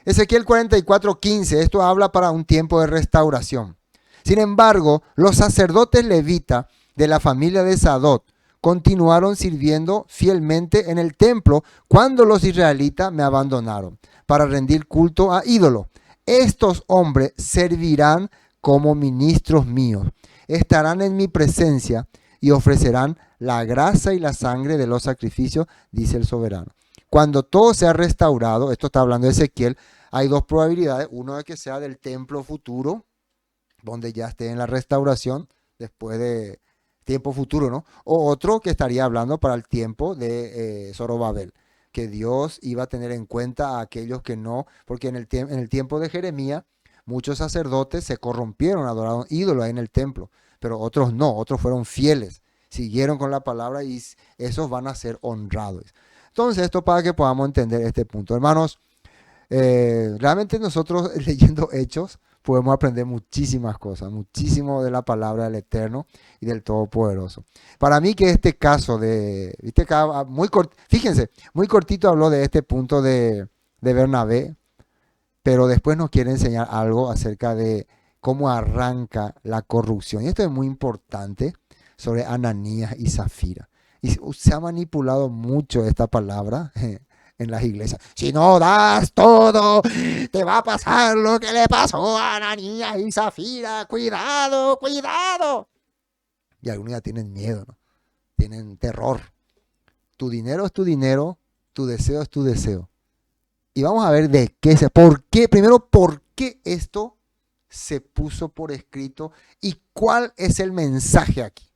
Ezequiel 44:15, esto habla para un tiempo de restauración. Sin embargo, los sacerdotes levitas de la familia de Sadok continuaron sirviendo fielmente en el templo cuando los israelitas me abandonaron para rendir culto a ídolos. Estos hombres servirán como ministros míos, estarán en mi presencia y ofrecerán la grasa y la sangre de los sacrificios, dice el soberano. Cuando todo sea restaurado, esto está hablando de Ezequiel, hay dos probabilidades. Uno es que sea del templo futuro, donde ya esté en la restauración, después de tiempo futuro, ¿no? O otro que estaría hablando para el tiempo de Zorobabel, que Dios iba a tener en cuenta a aquellos que no, porque en el tiempo de Jeremías, muchos sacerdotes se corrompieron, adoraron ídolos ahí en el templo, pero otros no, otros fueron fieles, siguieron con la palabra y esos van a ser honrados. Entonces, esto para que podamos entender este punto. Hermanos, realmente nosotros leyendo Hechos podemos aprender muchísimas cosas, muchísimo de la palabra del Eterno y del Todopoderoso. Para mí que este caso fíjense, muy cortito habló de este punto de Bernabé, pero después nos quiere enseñar algo acerca de cómo arranca la corrupción. Y esto es muy importante sobre Ananías y Zafira. Y se ha manipulado mucho esta palabra en las iglesias. Si no das todo, te va a pasar lo que le pasó a Ananías y Zafira. Cuidado, cuidado. Y algunos ya tienen miedo, ¿no? Tienen terror. Tu dinero es tu dinero, tu deseo es tu deseo. Y vamos a ver por qué esto se puso por escrito y cuál es el mensaje aquí.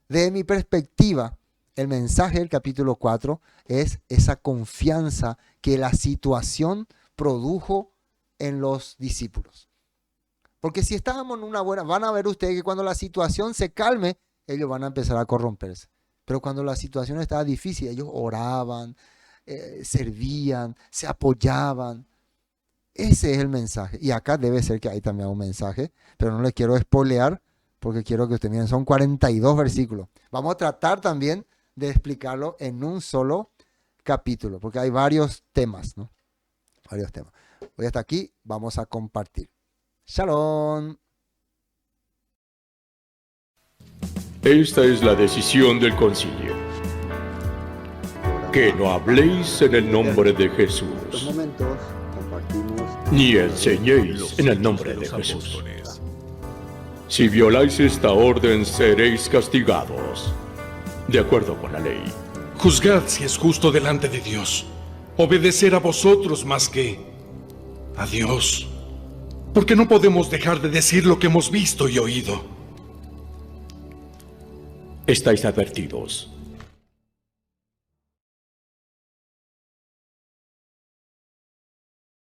Desde mi perspectiva, el mensaje del capítulo 4 es esa confianza que la situación produjo en los discípulos. Porque si estábamos en una buena, van a ver ustedes que cuando la situación se calme, ellos van a empezar a corromperse. Pero cuando la situación estaba difícil, ellos oraban, servían, se apoyaban. Ese es el mensaje. Y acá debe ser que hay también un mensaje, pero no les quiero spoilear porque quiero que ustedes miren, son 42 versículos. Vamos a tratar también de explicarlo en un solo capítulo, porque hay varios temas, ¿no? Varios temas. Hoy hasta aquí vamos a compartir. Shalom. Esta es la decisión del concilio. Que no habléis en el nombre de En estos Jesús, momentos compartimos ni enseñéis en el nombre de Jesús. Si violáis esta orden, seréis castigados, de acuerdo con la ley. Juzgad si es justo delante de Dios obedecer a vosotros más que a Dios. Porque no podemos dejar de decir lo que hemos visto y oído. Estáis advertidos.